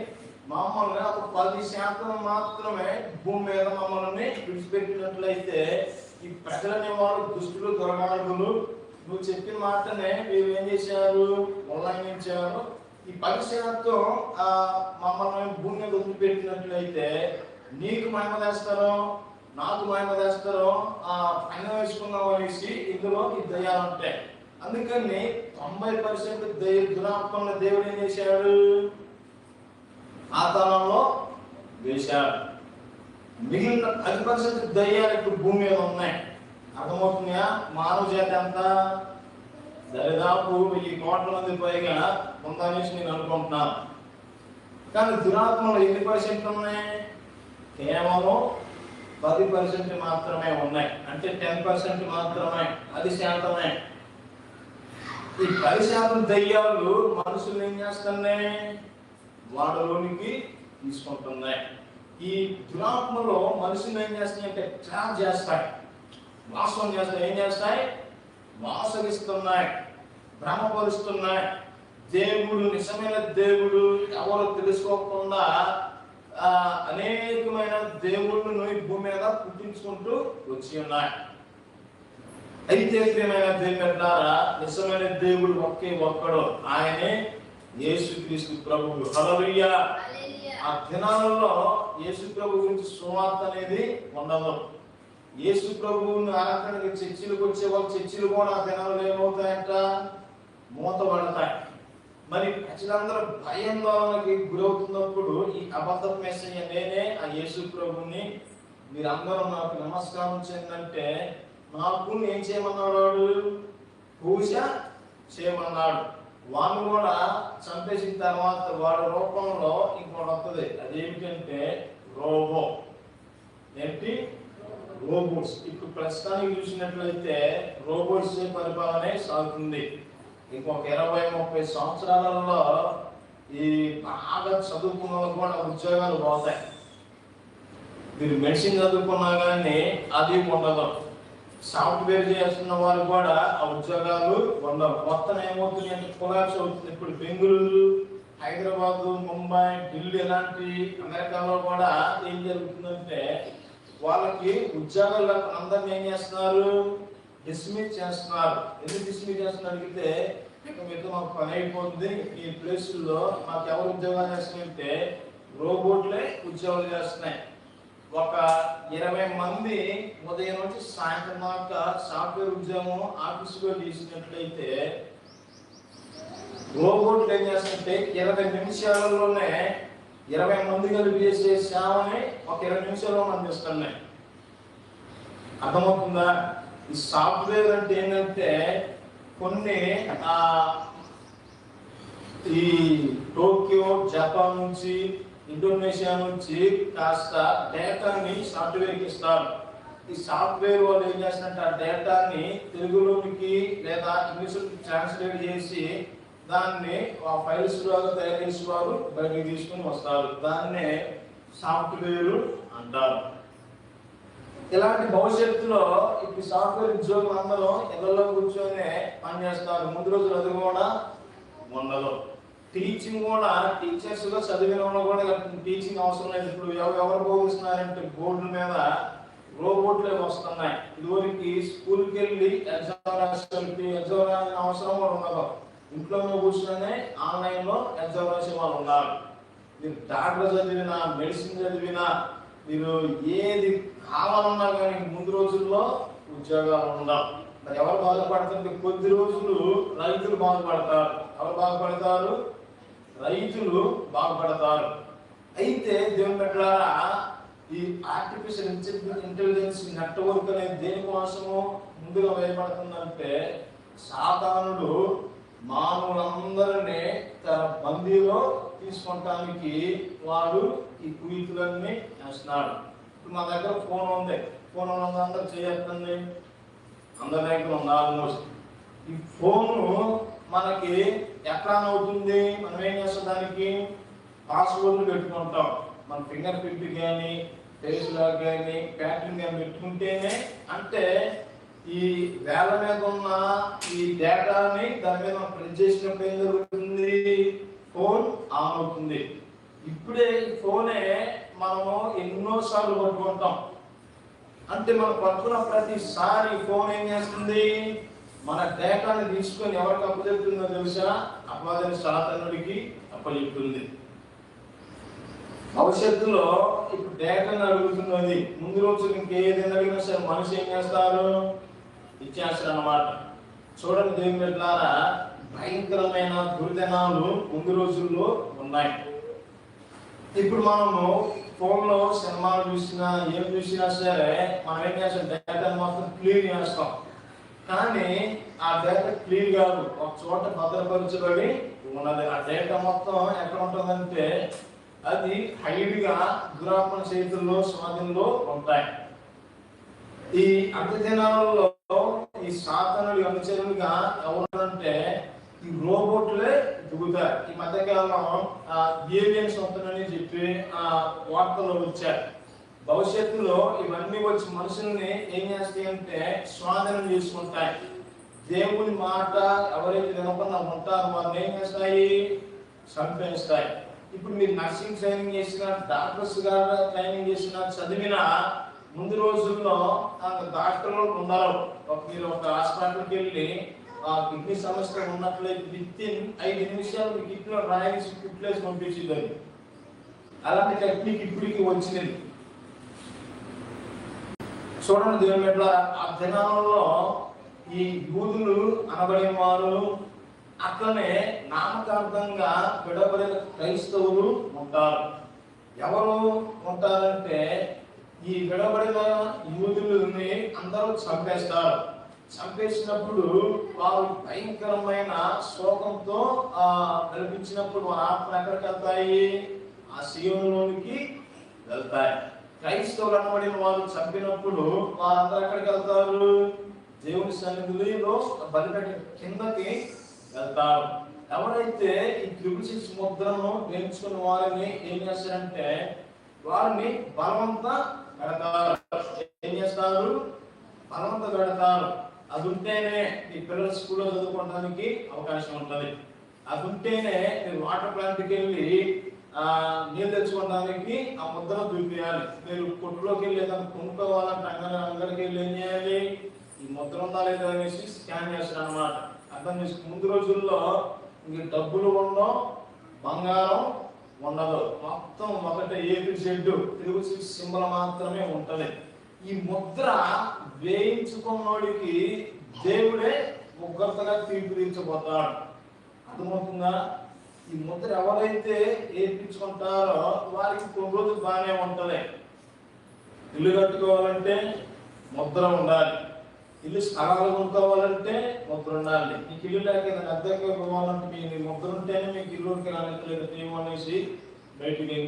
[SPEAKER 1] మమ్మల్ని ఒక 10% మాత్రమే భూమి మీద మమ్మల్ని విడిచిపెట్టినట్లయితే ఈ ప్రజలనే వాళ్ళు దుష్టులు, దుర్మార్గులు, నువ్వు చెప్పిన మాటనే మీరు ఏం చేశారు? ఉల్లంఘించారు. ఈ 10% మమ్మల్ని భూమి మీద వదిలిపెట్టినట్లయితే నీకు మహిమ చేస్తారో నాకు మహిమ చేస్తారో పైన వేసుకున్నాం అనేసి ఇందులో ఈ దయ్యాలు ఉంటాయి. అందుకని 90% దురాత్మల దేవుడు ఏం చేశాడు? ఆతాళంలో వేశాడు. మిగిలిన 10% దయ్యాలు ఇప్పుడు భూమి మీద ఉన్నాయి. అర్థమవుతున్నాయా? మానవ జాతి అంతా దరిదాపు 1000 కోట్ల మంది పైగా ఉందనేసి నేను అనుకుంటున్నాను. కానీ దురాత్మలు ఎన్ని % ఉన్నాయి? కేవలం 10% మాత్రమే ఉన్నాయి. అంటే 10% మాత్రమే, 10%. ఈ 10% దయ్యాలు మనుషులు ఏం చేస్తున్నాయి? వాడలోనికి తీసుకుంటున్నాయి. ఈ దురాత్మలో మనుషులు ఏం చేస్తున్నాయి అంటే ట్రాప్ చేస్తాయి, మోసం చేస్తాయి. ఏం చేస్తాయి? మోసగిస్తున్నాయి, భ్రమపరుస్తున్నాయి. దేవుడు, నిజమైన దేవుడు ఎవరు తెలుసుకోకుండా అనేకమైన దేవుళ్ళను ఈ భూమి మీద పుట్టించుకుంటూ వచ్చి ఉన్నాయి. అయితే ప్రియమైన దేవుని ద్వారా నిజమైన దేవుడు ఒకే ఒక్కడు, ఆయనే యేసుక్రీస్తు ప్రభువు. హల్లెలూయా. ఆ దినాలలో యేసు ప్రభు గురించి సువార్త అనేది ఉండదు. యేసు ప్రభువుని ఆరాధనకి చర్చిలకు వచ్చే వాళ్ళు చర్చిలు కూడా ఆ దినాలలో ఏమవుతాయంట? మూతపడతాయి. మరి ప్రజలందరూ భయంలోకి గురవుతున్నప్పుడు ఈ అబద్ధ మెస్సయ్య నేనే ఆ యేసు ప్రభుని మీరందరూ నాకు నమస్కారం చేయండి నాకు ఏం చేయమన్నాడు? పూజ చేయమన్నాడు. వాడు కూడా చంపేసిన తర్వాత వాడి రూపంలో ఇంకోటి వస్తుంది. అదేమిటంటే రోబో. ఏంటి? రోబోట్స్. ఇప్పుడు ప్రస్తుతానికి చూసినట్లయితే రోబోట్స్ పరిపాలనే సాగుతుంది. ఇంకొక 20-30 సంవత్సరాలలో ఈ బాగా చదువుకున్న వాళ్ళకు కూడా ఉద్యోగాలు పోతాయి. మీరు మెడిసిన్ చదువుకున్నా కానీ అది ఉండదు. సాఫ్ట్వేర్ చేస్తున్న వాళ్ళు కూడా ఆ ఉద్యోగాలు ఉండవు. మొత్తం ఏమవుతుంది అంటే కొలాప్స్ అవుతుంది. ఇప్పుడు బెంగళూరు, హైదరాబాద్, ముంబై, ఢిల్లీ ఇలాంటి అమెరికాలో కూడా ఏం జరుగుతుందంటే వాళ్ళకి ఉద్యోగాలు అందరినీ ఏం చేస్తున్నారు? డిస్మిస్ చేస్తున్నారు. ఎందుకు డిస్మిస్ చేస్తున్నారు అడిగితే మీతో మాకు పని అయిపోతుంది, ఈ ప్లేసుల్లో మాకు ఎవరు ఉద్యోగాలు చేస్తున్నాయంటే రోబోట్లే ఉద్యోగాలు చేస్తున్నాయి. ఒక 20 మంది ఉదయం నుంచి సాయంత్రం దాకా సాఫ్ట్వేర్ ఉద్యోగం ఆఫీసులో చేసినట్లయితే రోబోట్లు ఏం చేస్తుంటే 20 నిమిషాలలోనే 20 మంది కలిపి చేసే సేవని ఒక 20 నిమిషాల్లో అందిస్తున్నాయి. అర్థమవుతుందా? ఈ సాఫ్ట్వేర్ అంటే ఏంటంటే కొన్ని ఈ టోక్యో, జపాన్ నుంచి, ఇండోనేషియా నుంచి కాస్త డేటాని సాఫ్ట్వేర్కి ఇస్తారు. ఈ సాఫ్ట్వేర్ వాళ్ళు ఏం చేస్తారంటే ఆ డేటాని తెలుగులోనికి లేదా ఇంగ్లీష్లోకి ట్రాన్స్లేట్ చేసి దాన్ని ఆ ఫైల్స్ ద్వారా తయారు చేసి వారు బయటకు తీసుకుని వస్తారు. దాన్నే సాఫ్ట్వేర్ అంటారు. ఇలాంటి భవిష్యత్తులో ఇప్పుడు సాఫ్ట్వేర్ ఉద్యోగులు అందరూ ఇళ్లలో కూర్చొని పనిచేస్తారు. ముందు రోజులు అది కూడా ఉండదు. టీచింగ్ కూడా టీచర్స్ గా చదివిన వాళ్ళు కూడా టీచింగ్ అవసరం లేదు. ఇప్పుడు ఎవరు బోధిస్తున్నారంటే బోర్డుల మీద రోబోట్లే వస్తున్నాయి. ఇదివరకు స్కూల్కి వెళ్ళి ఎగ్జామ్ రాసే అవసరం కూడా ఉండదు. ఇంట్లోనే కూర్చొని ఆన్లైన్లో ఎగ్జామ్ రాసే వాళ్ళు ఉన్నారు. మీరు డాక్టర్ చదివినా, మెడిసిన్ చదివినా, మీరు ఏది కావాలన్నా కానీ ముందు రోజుల్లో ఉద్యోగాలు ఉండవు. మరి ఎవరు బాధపడుతుంటే కొద్ది రోజులు రైతులు బాగుపడతారు. ఎవరు బాగుపడతారు? రైతులు బాగుపడతారు. అయితే దేవుని బిడ్డలారా, ఈ ఆర్టిఫిషియల్ ఇంటెలిజెన్స్ నెట్వర్క్ అనేది దేనికోసము ముందుగా వేయబడుతుందంటే, సాతానుడు మానవులందరినీ తన బందీలో తీసుకుంటానికి వాడు ఈ కుయుతులన్నీ చేస్తున్నాడు. ఇప్పుడు మా దగ్గర ఫోన్ ఉంది. ఫోన్ అందరూ చేయొద్దండి, అందరి దగ్గర ఉంది ఆల్మోస్ట్. ఈ ఫోను మనకి ఎట్లా అవుతుంది? మనం ఏం చేస్తాం? దానికి పాస్వర్డ్లు పెట్టుకుంటాం. మన ఫింగర్ ప్రింట్ కానీ, ఫేస్ లాక్ కానీ, ప్యాటర్న్ కానీ పెట్టుకుంటేనే, అంటే ఈ వేల మీద ఉన్న ఈ డేటాని దాని మీద ప్రింట్ చేసినప్పుడు ఏం జరుగుతుంది? ఫోన్ ఆన్ అవుతుంది. ఇప్పుడే ఈ ఫోనే మనము ఎన్నోసార్లు పట్టుకుంటాం. అంటే మనం పట్టుకున్న ప్రతిసారి ఫోన్ ఏం చేస్తుంది? మన డేటాని తీసుకొని ఎవరికి అప్పచెప్తుందో తెలుసా? అపవాది సాతానుడికి అప్పచెప్తుంది. భవిష్యత్తులో ఇప్పుడు డేటాను అడుగుతున్నది. ముందు రోజులు ఇంకేదైనా అడిగినా సరే మనిషి ఏం చేస్తారు? ఇచ్చేస్తారు అన్నమాట. చూడండి దేవుని బిడ్డలారా, భయంకరమైన దుర్దినాలు ముందు రోజుల్లో ఉన్నాయి. ఇప్పుడు మనము ఫోన్లో సినిమాలు చూసినా, ఏం చూసినా సరే మనం ఏం చేస్తాం? డేటా మొత్తం క్లియర్ చేస్తాం. కానీ ఆ డేటా క్లియర్ కాదు, ఒక చోట భద్రపరచబడి ఉన్నది. ఆ డేటా మొత్తం ఎక్కడ ఉంటుందంటే అది హైడ్గా దురాత్మ చేతుల్లో, స్వాధీనంలో ఉంటాయి. ఈ అంత్యదినాలలో ఈ సాతానుడి అనుచరులుగా ఎవరంటే ఈ రోబోట్లే దిగుతారు. ఈ మధ్యకాలం ఏలియన్స్ ఉంటుందని చెప్పి వార్తలు వచ్చారు. భవిష్యత్తులో ఇవన్నీ వచ్చి మనుషుల్ని ఏం చేస్తాయంటే స్వాధీనం చేసుకుంటాయి. దేవుని మాట ఎవరైతే వినకుండా ఉంటారో వారిని ఏం చేస్తాయి? చంపేస్తాయి. ఇప్పుడు మీరు నర్సింగ్ ట్రైనింగ్ చేసిన, డాక్టర్స్ గారు ట్రైనింగ్ చేసిన, చదివిన ముందు రోజుల్లో డాక్టర్లు ఉన్నారు. మీరు ఒక హాస్పిటల్కి వెళ్ళి కిడ్నీ సమస్య ఉన్నట్లయితే వితిన్ 5 నిమిషాలు మీ కిడ్నీలో రాయేసి కుట్లేసి పంపించింది. అలాంటి టెక్నిక్ ఇప్పటికి వచ్చింది. చూడండి దేవుని బిడ్డ, ఆ దినాలలో ఈ యూదులు అనబడే వారు, అట్లనే నామకార్థంగా విడబడిన క్రైస్తవులు ఉంటారు. ఎవరు ఉంటారంటే ఈ విడబడిన యూదులని అందరూ చంపేస్తారు. చంపేసినప్పుడు వారు భయంకరమైన శోకంతో కల్పించినప్పుడు వారి ఆత్మ ఎక్కడికి వెళ్తాయి? ఆ సీయోనులోనికి వెళ్తాయి. క్రైస్తవులు అనబడిన వాళ్ళు చంపినప్పుడు వారందరూ ఎక్కడికి వెళ్తారు? దేవుని సన్నిధిలో బలిపెట్టి కిందకి వెళ్తారు. ఎవరైతే ఈ 666 ముద్రను నేర్చుకున్న వారిని ఏం చేస్తారంటే వారిని బలవంత పెడతారు. ఏం చేస్తారు? బలవంత పెడతారు. అది ఉంటేనే ఈ పిల్లలు స్కూల్లో చదువుకోవడానికి అవకాశం ఉంటుంది. అది ఉంటేనే మీరు వాటర్ ప్లాంట్కి వెళ్ళి నీళ్ళు తెచ్చుకోవడానికి ఆ ముద్రను చూపించాలి. మీరు కొట్టులోకి వెళ్ళి ఏదైనా కొనుక్కోవాలంటే అందరికి వెళ్ళి ఏం చేయాలి? ఈ ముద్ర ఉందా లేదా అనేసి స్కాన్ చేస్తారు అన్నమాట. అర్థం చేసుకుని ముందు రోజుల్లో ఇంక డబ్బులు ఉండవు, బంగారం ఉండదు. మొత్తం ఒకటే ఏపీ షెడ్డు తెలుగు సింబల్ మాత్రమే ఉంటుంది. ఈ ముద్ర వేయించుకున్నోడికి దేవుడే ముగ్గురుగా తీర్పు తీర్చబోతాడు. అర్థమవుతుందా? ఈ ముద్ర ఎవరైతే ఏర్పించుకుంటారో వారికి కొన్ని రోజులు బాగానే ఉంటుంది. ఇల్లు కట్టుకోవాలంటే ముద్ర ఉండాలి. ఇల్లు స్థలాలు కొనుక్కోవాలంటే ముద్ర ఉండాలి. మీకు ఇల్లు లేక అద్దెకి పోవాలంటే మీ ముద్ర ఉంటేనే మీకు ఇల్లుకి రాలేదు తీయమనేసి బయటికి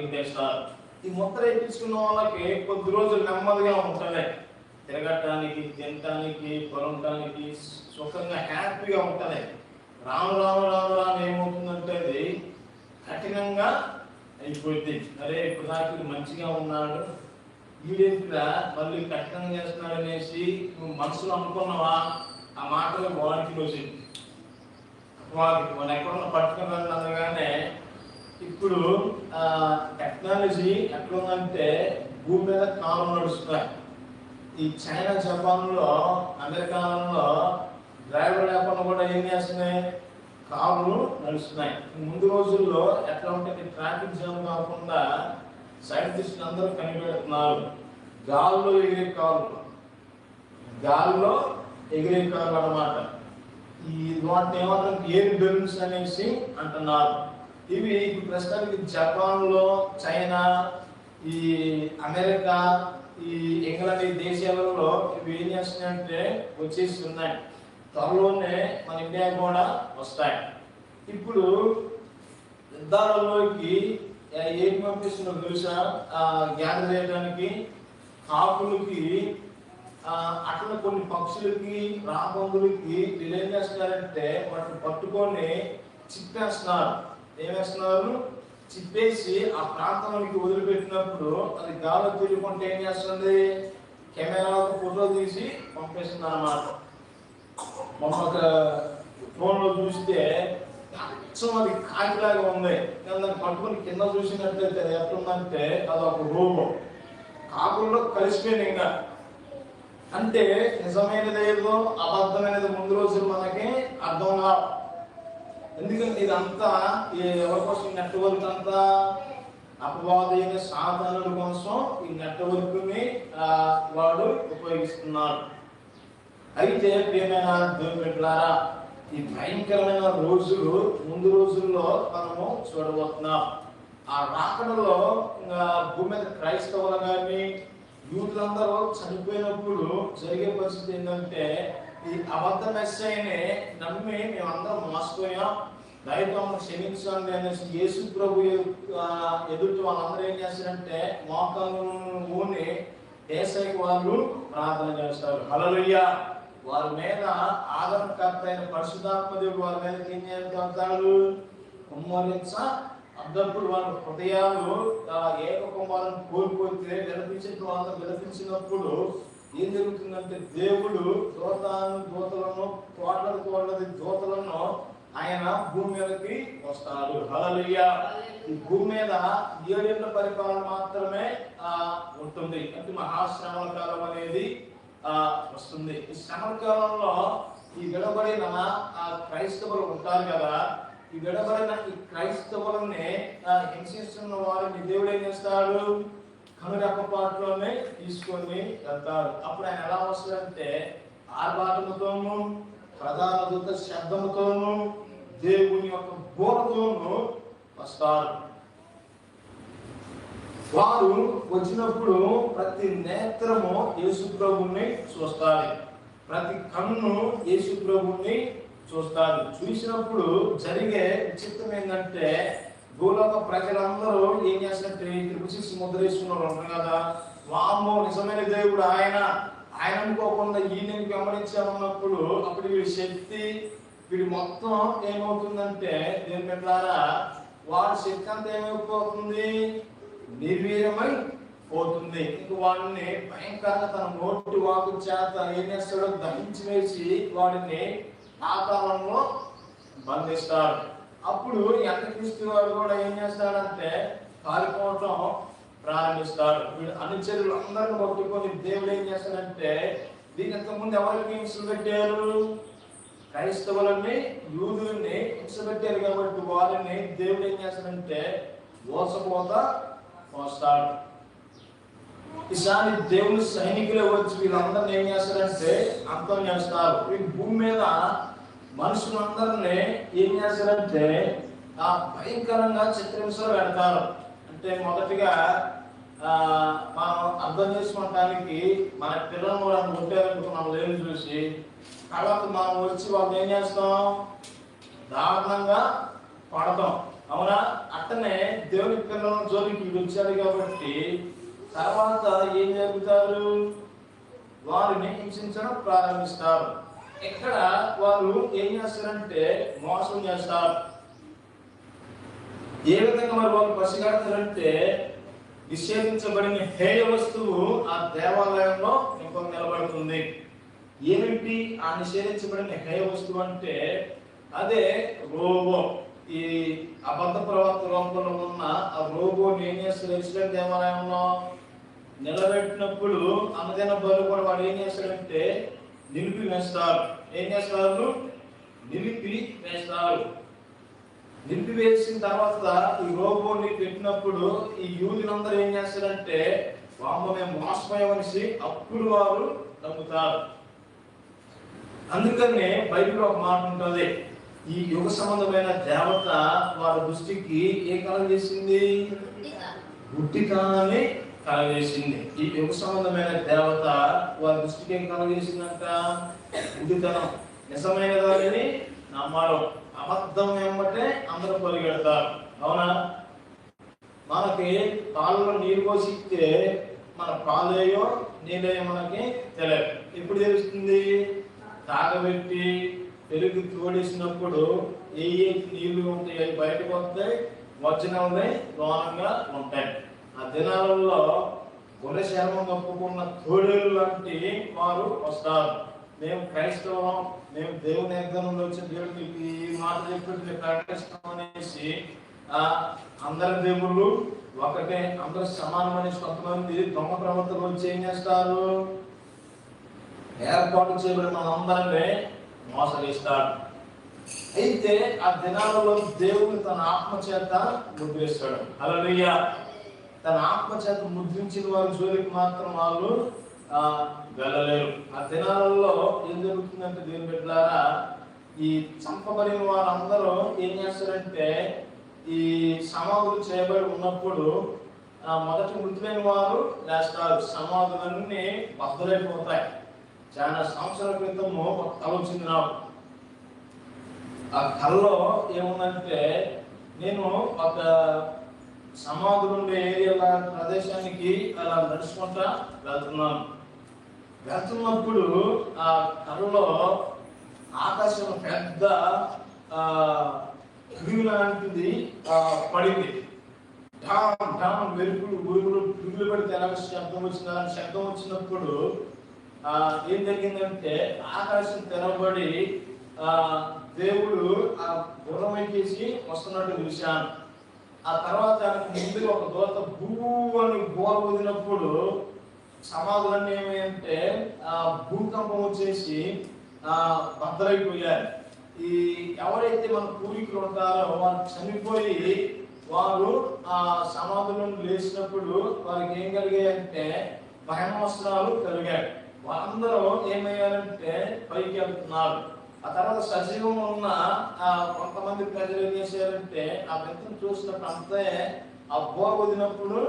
[SPEAKER 1] ఇంకేస్తారు. ఈ ముద్ర వేయించుకున్న వాళ్ళకి కొద్ది రోజులు నెమ్మదిగా ఉంటుంది. తిరగటానికి, తినటానికి, పొలంటానికి సుఖంగా హ్యాపీగా ఉంటుంది. రాను రాను రాను రాను ఏమవుతుందంటే అది కఠినంగా అయిపోయింది. అరే ఇప్పుడు నాకు మంచిగా ఉన్నాడు, వీడేంటిగా మళ్ళీ కఠినంగా చేస్తున్నాడు అనేసి నువ్వు మనసులో అనుకున్నావా? ఆ మాటలు వాడికి వచ్చింది. వాడికి మనం ఎక్కడున్న పట్టుకుని అనగానే ఇప్పుడు టెక్నాలజీ ఎట్లుందంటే భూమి మీద కాలం నడుస్తున్నాయి. ఈ చైనా, జపాన్లో, అమెరికాలో డ్రైవర్ లేకుండా కూడా ఏం చేస్తున్నాయి, కార్లు నడుస్తున్నాయి. ముందు రోజుల్లో ఎట్లా ఉంటుంది, ట్రాఫిక్ జామ్ కాకుండా సైంటిస్టులు అందరూ కనిపెడుతున్నారు. గాల్లో ఎగిరే కార్లు, గాల్లో ఎగిరే కార్లు అన్నమాట. ఈ వాటిని ఏమంటారు, ఎయిర్ బెలూన్స్ అనేసి అంటున్నారు. ఇవి ప్రస్తుతానికి జపాన్లో, చైనా, ఈ అమెరికా, ఈ ఇంగ్లాండ్, ఈ దేశాలలో ఇవి ఏం చేస్తున్నాయంటే వచ్చేసి ఉన్నాయి. త్వరలోనే మన ఇండియా కూడా వస్తాయి. ఇప్పుడు యుద్ధాలలోకి ఏం పంపిస్తుందో తెలుసా, గ్యాదర్ చేయడానికి కాకులకి, అట్లా కొన్ని పక్షులకి, రాబందులకి వీళ్ళు ఏం చేస్తున్నారంటే వాటిని పట్టుకొని చిప్పేస్తున్నారు. ఏమేస్తున్నారు, చిప్పేసి ఆ ప్రాంతంలోకి వదిలిపెట్టినప్పుడు అది గాలి తిరుగుకుంటే ఏం చేస్తుంది, కెమెరాతో ఫోటో తీసి పంపిస్తుంది అన్నమాట. మొన్న ఒక ఫోన్లో చూస్తే అది కాకిలాగా ఉంది. దాన్ని పట్టుకుని కింద చూసినట్లయితే అది ఎట్లుందంటే అది ఒక రోబో, కాకుల్లో కలిసిపోయింది. ఇంకా అంటే నిజమైనది ఏదో అబద్ధమైనది ముందు రోజులు మనకి అర్థం కాదు. ఎందుకంటే ఇదంతా ఎవరి కోసం, నెట్వర్క్ అంతా అపవాదైన సాధనాల కోసం ఈ నెట్వర్క్ ని వాడు ఉపయోగిస్తున్నారు. అయితే ప్రియమైన దేవుని బిడ్డలారా, ఈ భయంకరమైన రోజులు ముందు రోజుల్లో మనము చూడబోతున్నాం. ఆ రాకడలో భూమి మీద క్రైస్తవులు కానీ యూతులందరూ చనిపోయినప్పుడు జరిగే పరిస్థితి ఏంటంటే, ఈ అబద్ధ మెస్సయ్యని నమ్మి మేమందరం మోసపోయాం, దైవం క్షమించండి అనేసి యేసు ప్రభు ఎదుటి వాళ్ళందరూ ఏం చేస్తారంటే మోకాలు ఊని యేసయ్యకి వాళ్ళు ప్రార్థన చేస్తారు. హల్లెలూయా. వారి మీద ఆదరణకర్త అయిన పరిశుద్ధాత్మ దేవుడు వారి మీద ఏం చేస్తాడు, కుమ్మరించ. అప్పుడు వాళ్ళ హృదయాలు ఏక కుమారుని కోల్పోతే విలపించిన వాళ్ళు విలపించినప్పుడు ఏం జరుగుతుందంటే దేవుడు దూతలను దూతలను ఆయన భూమి మీదకి వస్తాడు. హల్లెలూయా. ఈ భూమి మీద 7 ఏళ్ల పరిపాలన మాత్రమే ఉంటుంది. అంటే మహాశ్రమల కాలం అనేది వస్తుంది. ఈ శ్రమల కాలంలో ఈ విడబడిన క్రైస్తవులు ఉంటారు కదా, ఈ విడబడిన ఈ క్రైస్తవులని హింసిస్తున్న వారిని దేవుడు ఏం చేస్తాడు, కనురెప్పపాటులోనే తీసుకొని వెళ్తాడు. అప్పుడు ఆయన ఎలా వస్తాడంటే ఆర్భాటముతోనూ, ప్రధాన దూత శబ్దముతోనూ, దేవుని యొక్క బోధతోనూ వస్తారు. వారు వచ్చినప్పుడు ప్రతి నేత్రము యేసు ప్రభువుని చూస్తారు, ప్రతి కన్ను యేసు ప్రభువుని చూస్తారు. చూసినప్పుడు జరిగే విచిత్రం ఏంటంటే, భూలోక ప్రజలందరూ ఏం చేసినట్టు 666 ముద్రేసుకున్నారు ఉంటారు కదా, వామ్మో నిజమైన దేవుడు ఆయన అనుకోకుండా ఈయనకి గమనించామన్నప్పుడు అప్పుడు వీడి శక్తి, వీడి మొత్తం ఏమవుతుందంటే దేని పెట్టారా, వాడి శక్తి అంతా ఏమైపోతుంది, నిర్వీర్యమై పోతుంది. ఇంక వాడిని భయంకరంగా తన నోటి వాకు చేత ఏం చేస్తాడో దహించి వేసి వాడిని పాతాళంలో బంధిస్తాడు. అప్పుడు యేసుక్రీస్తు వారు కూడా ఏం చేస్తాడంటే పారిపోవటం ప్రారంభిస్తాడు. వీడు అనుచరులు అందరిని పట్టుకొని దేవుడు ఏం చేస్తాడంటే, దీని ఇంతకుముందు ఎవరికి హింసలు పెట్టారు, క్రైస్తవులని యూదుల్ని హింస పెట్టారు కాబట్టి వారిని దేవుడు ఏం చేస్తాడంటే పోస్తాడు. ఈసారి దేవుని సైనికులే వచ్చి వీళ్ళందరినీ ఏం చేస్తారంటే అంతం చేస్తారు. వీళ్ళు భూమి మీద మనుషులందరినీ ఏం చేస్తారంటే భయంకరంగా చిత్రహింసలు పెడతారు. అంటే మొదటిగా మనం అర్థం చేసుకోవటానికి మన పిల్లలు మనం కొట్టారనుకున్నాం లేని చూసి, తర్వాత మనం వచ్చి వాళ్ళు ఏం చేస్తాం, దారుణంగా పడతాం. అవునా? అట్టనే దేవుని పిల్లల జోలికి వచ్చారు కాబట్టి తర్వాత ఏం జరుగుతారు, వారిని హింసించడం ప్రారంభిస్తారు. ఇక్కడ వారు ఏం చేస్తారంటే మోసం చేస్తారు. ఏ విధంగా మరి వాళ్ళు పసిగడతారంటే, నిషేధించబడిన హేయ వస్తువు ఆ దేవాలయంలో ఇంకొక నిలబడుతుంది. ఏమిటి ఆ నిషేధించబడిన హేయ వస్తువు అంటే, అదే రోబో. ఈ అబద్ధ ప్రవర్తన రూపంలో ఉన్న ఆ రోబోని ఏం చేస్తారు, ఇస్రాయేల్ దేవాలయంలో నిలబెట్టినప్పుడు అన్నదిన బలు కూడా వాడు ఏం చేస్తాడంటే నిలిపి వేస్తారు. ఏం చేస్తారు? నిలిపి వేస్తారు. నిలిపివేసిన తర్వాత ఈ రోబోని పెట్టినప్పుడు ఈ యూదులందరూ ఏం చేస్తారంటే వామ్మ మేము మోసపోయామనేసి అప్పుడు వారు నమ్ముతారు. అందుకనే బైబిల్ ఒక మాట ఉంటుంది, ఈ యుగ సంబంధమైన దేవత వారి దృష్టికి ఏ కలగజేసింది? గుడ్డితనాన్ని కలగజేసింది. ఈ యుగ సంబంధమైన దేవత వారి దృష్టికి ఏం కలగజేసిందంట? గుడ్డితనం. నిజమైన దానిని నమ్మారు, అబద్ధం ఏమంటే అందరూ పరిగెడతారు. అవునా? మనకి పాలలో నీరు పోసిస్తే మన పాలేయో నీళ్ళయో మనకి తెలియదు. ఎప్పుడు తెలుస్తుంది? తాగబెట్టి పెరుగు తోడేసినప్పుడు ఏ నీళ్లు ఉంటాయి అవి బయటకు వస్తాయి, వచనమే లోనంగా ఉంటాయి. ఆ దినాలలో గొర్రె చర్మం కప్పుకున్న తోడేలు లాంటి వారు వస్తారు. మేము క్రైస్తవం, మేము దేవుని యజ్ఞంలో వచ్చిన దేవుడికి ఈ మాట చెప్పి ప్రకటిస్తాం అనేసి అందరి దేవుళ్ళు ఒకటే, అందరూ సమానం అనేసి కొంతమంది దొంగ ప్రవర్తనలు వచ్చి ఏం చేస్తారు? ఏర్పాటు చేయబడి మనందరినీ మోసగిస్తాడు. అయితే ఆ దినాలలో దేవుడు తన ఆత్మ చేత ముద్రిస్తాడు. హల్లెలూయా. తన ఆత్మ చేత ముద్రించిన వారి జోలికి మాత్రం వాళ్ళు వెళ్ళలేరు. ఆ దినాలలో ఏం జరుగుతుందంటే దేవుని బిడ్డలారా, ఈ చంపబడిన వారందరూ ఏం చేస్తారంటే ఈ సమాధులు చేయబడి ఉన్నప్పుడు మొదటి మృతులైన వారు లేస్తారు. సమాధులన్నీ బద్దలైపోతాయి. చాలా సంవత్సరాల క్రితము ఒక కళ వచ్చింది నాకు. ఆ కళలో ఏముందంటే నేను ఒక సమాధులు ఉండే ఏరియా ప్రదేశానికి అలా నడుచుకుంటా వెళ్తున్నప్పుడు ఆ కళలో ఆకాశం పెద్ద పిడుగు లాంటిది పడింది. డామ్ డామ్ వెలుపులు గురుగులు పిడుగులు పెడితే ఎలాగ శబ్దం వచ్చింది. శబ్దం వచ్చినప్పుడు ఏం జరిగిందంటే ఆకాశం తెరవబడి దేవుడు ఆ గుర్రం ఎక్కేసి వస్తున్నట్టు చూశాను. ఆ తర్వాత ముందు ఒక దూత భూ అని గోర వదిలినప్పుడు సమాధులన్నీ ఏమంటే భూకంపం వచ్చేసి బద్దలైపోయారు. ఈ ఎవరైతే మన పూర్వీకులు ఉంటారో వారు చనిపోయి వారు ఆ సమాధులను లేచినప్పుడు వారికి ఏం కలిగాయంటే భయం వస్త్రాలు కలిగాయి. వాళ్ళందరూ ఏమయ్యారంటే పైకి వెళ్తున్నారు. ఆ తర్వాత సజీవం ఉన్న కొంతమంది ప్రజలు ఏం చేశారంటే ఆ వ్యక్తిని చూసినప్పుడు అంతే ఆ బోర వదిలినప్పుడు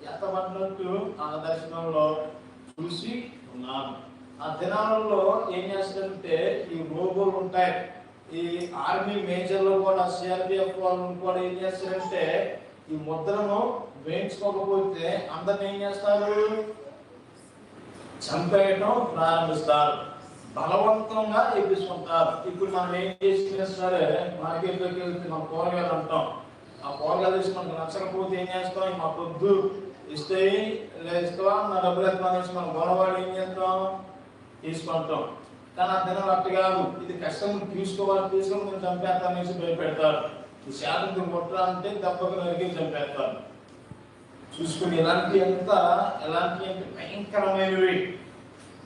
[SPEAKER 1] ఎత్తబడినట్టు ఆ దర్శనంలో చూసి ఉన్నాను. ఆ దినాలలో ఏం చేస్తారంటే ఈ రోబోలు ఉంటాయి. ఈ ఆర్మీ మేజర్లు కూడా సిఆర్పిఎఫ్ వాళ్ళు కూడా ఏం చేస్తారంటే ఈ ముద్రను వేయించుకోకపోతే అందరిని ఏం చేస్తారు? చంపేయటం ప్రారంభిస్తారు. బలవంతంగా ఎప్పించుకుంటారు. ఇప్పుడు మనం ఏం చేసినా సరే మార్కెట్లోకి వెళ్తే మనం కూరగాయలు అంటాం. ఆ కూరగాయలు వేసి మనకు నచ్చకపోతే ఏం చేస్తాం? మా పొద్దు ఇస్తే ఇస్తావా నా డబ్బులు ఎత్తా అనేసి మనం గొడవలు ఏం చేస్తాం? తీసుకుంటాం. కానీ ఆ దినం అట్టు కాదు. ఇది కష్టం తీసుకొని నేను చంపేస్తా అనేసి భయపెడతారు. ఈ శాతం కొట్టరా అంటే దెబ్బకు నరికి చంపేస్తారు. చూసుకుని ఎలాంటి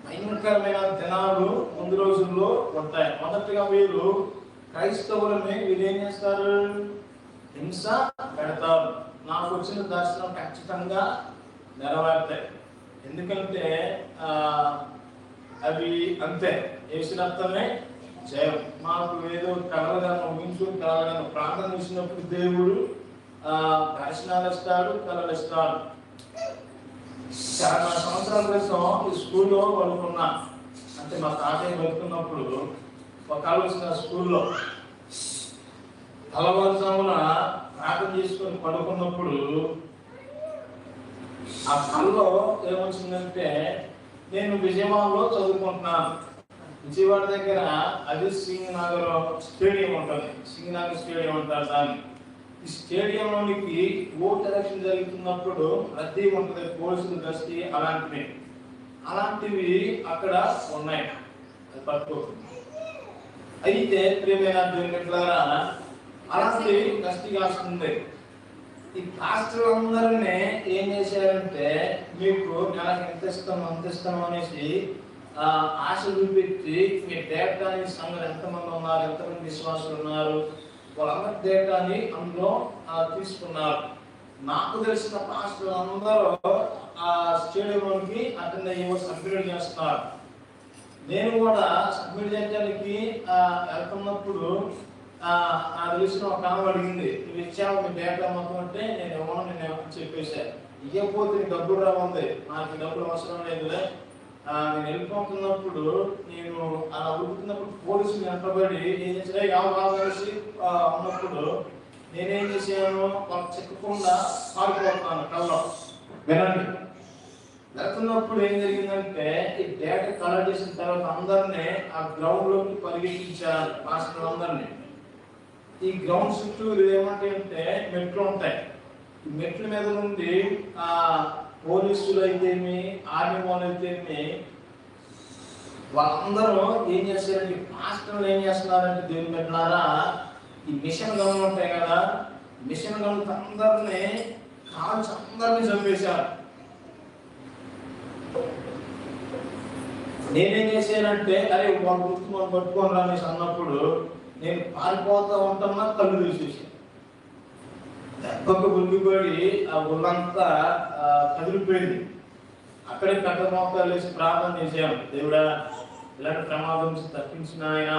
[SPEAKER 1] భయంకరమైన దినాలు ముందు రోజుల్లో ఉంటాయి. మొదటిగా వీరు క్రైస్తవులని వీరు ఏం చేస్తారు? హింస పెడతారు. నాకు వచ్చిన దర్శనం ఖచ్చితంగా నెరవేరుతాయి. ఎందుకంటే అవి అంతే, వేసినత్తమే జయం. మాకు ఏదో కలగాను ఊహించుకుని కలగాను ప్రార్థన చేసినప్పుడు దేవుడు దర్శనాలు ఇస్తాడు, కళలు ఇస్తాడు. చాలా సంవత్సరాల క్రితం ఈ స్కూల్లో పడుకున్నా. అంటే మా తాతయ్య బతుకున్నప్పుడు ఒక కళ వచ్చిన స్కూల్లో తెల్లవారుజామున ప్రార్థన చేసుకొని పడుకున్నప్పుడు ఆ కళలో ఏమొచ్చిందంటే నేను విజయవాడలో చదువుకుంటున్నాను. విజయవాడ దగ్గర అజిత్ సింగ్ నగర్ స్టేడియం ఉంటుంది. సింగ్ నగర్ స్టేడియం అంటారు దాన్ని. ఈ స్టేడియంలోనికి ఓట్ ఎలక్షన్ జరుగుతున్నప్పుడు రద్దీ ఉంటుంది, పోలీసులు గస్తీ అలాంటివి అక్కడ ఉన్నాయి. అది పట్టుకోకుండా అయితే ప్రియమైన ద్వారా అలాంటి గస్తీ కాస్తుంది. ఈ పాస్టర్లందరినీ ఏం చేశారంటే మీకు నెలకు ఎంత ఇస్తాం అంత ఇస్తాం అనేసి ఆశ చూపెట్టి మీ డేటాని సంఘం ఎంతమంది ఉన్నారు, ఎంతమంది విశ్వాసులు ఉన్నారు, వాళ్ళందరి డేటాని అందులో తీసుకున్నారు. నాకు తెలిసిన పాస్టర్లు అందరూ ఆ స్టేడియంలోకి అటెండ్ అయ్యి సబ్మిట్ చేస్తున్నారు. నేను కూడా సబ్మిట్ చేయడానికి వెళ్తున్నప్పుడు నాకు తెలిసిన ఒక ఆమె అడిగింది, నువ్వు ఇచ్చావు మీ డేటా మొత్తం అంటే నేను ఇవ్వను, నేను చెప్పేశాను. ఇవ్వకపోతే డబ్బులు రావుంది, నాకు డబ్బులు అవసరం లేదులే. నేను వెళ్ళిపోతున్నప్పుడు నేను అలా ఉడుకుతున్నప్పుడు పోలీసులు వెంటబడి ఏం చేసినా కలిసి ఉన్నప్పుడు నేనేం చేశాను, వాళ్ళకి చెక్కకుండా పారిపోతున్నాను కళ్ళలో. వినండి, వెళ్తున్నప్పుడు ఏం జరిగిందంటే ఈ డేటా కలెక్ట్ చేసిన తర్వాత అందరినీ ఆ గ్రౌండ్ లోకి పరిగెత్తించారు, మాస్టర్ అందరినీ. ఈ గ్రౌండ్ చుట్టూ ఏమంటాయంటే మెట్లు ఉంటాయి. ఈ మెట్ల మీద నుండి పోలీసులు అయితేమి, ఆర్మీ వాళ్ళు అయితేమి, వాళ్ళందరూ ఏం చేస్తారంటే మాస్టర్లు ఏం చేస్తున్నారంటే దేవుని పెట్టినారా, ఈ మిషన్ గన్లు ఉంటాయి కదా, మిషన్ గన్లు అందరినీ కాల్చి అందరినీ చంపేశారు. నేనేం చేశానంటే అరే వాళ్ళు గుర్తు మనం పట్టుకొని రానేసి అన్నప్పుడు నేను పారిపోతూ ఉంటున్నా, కళ్ళు తీసేసాను. దెబ్బకు గుండిపడి ఆ ఒళ్ళంతా కదిలిపోయింది. అక్కడే పెద్ద మోకాలు వేసి ప్రార్థన చేశాను, దేవుడా ఇలాంటి ప్రమాదం నుంచి తప్పించిన ఆయన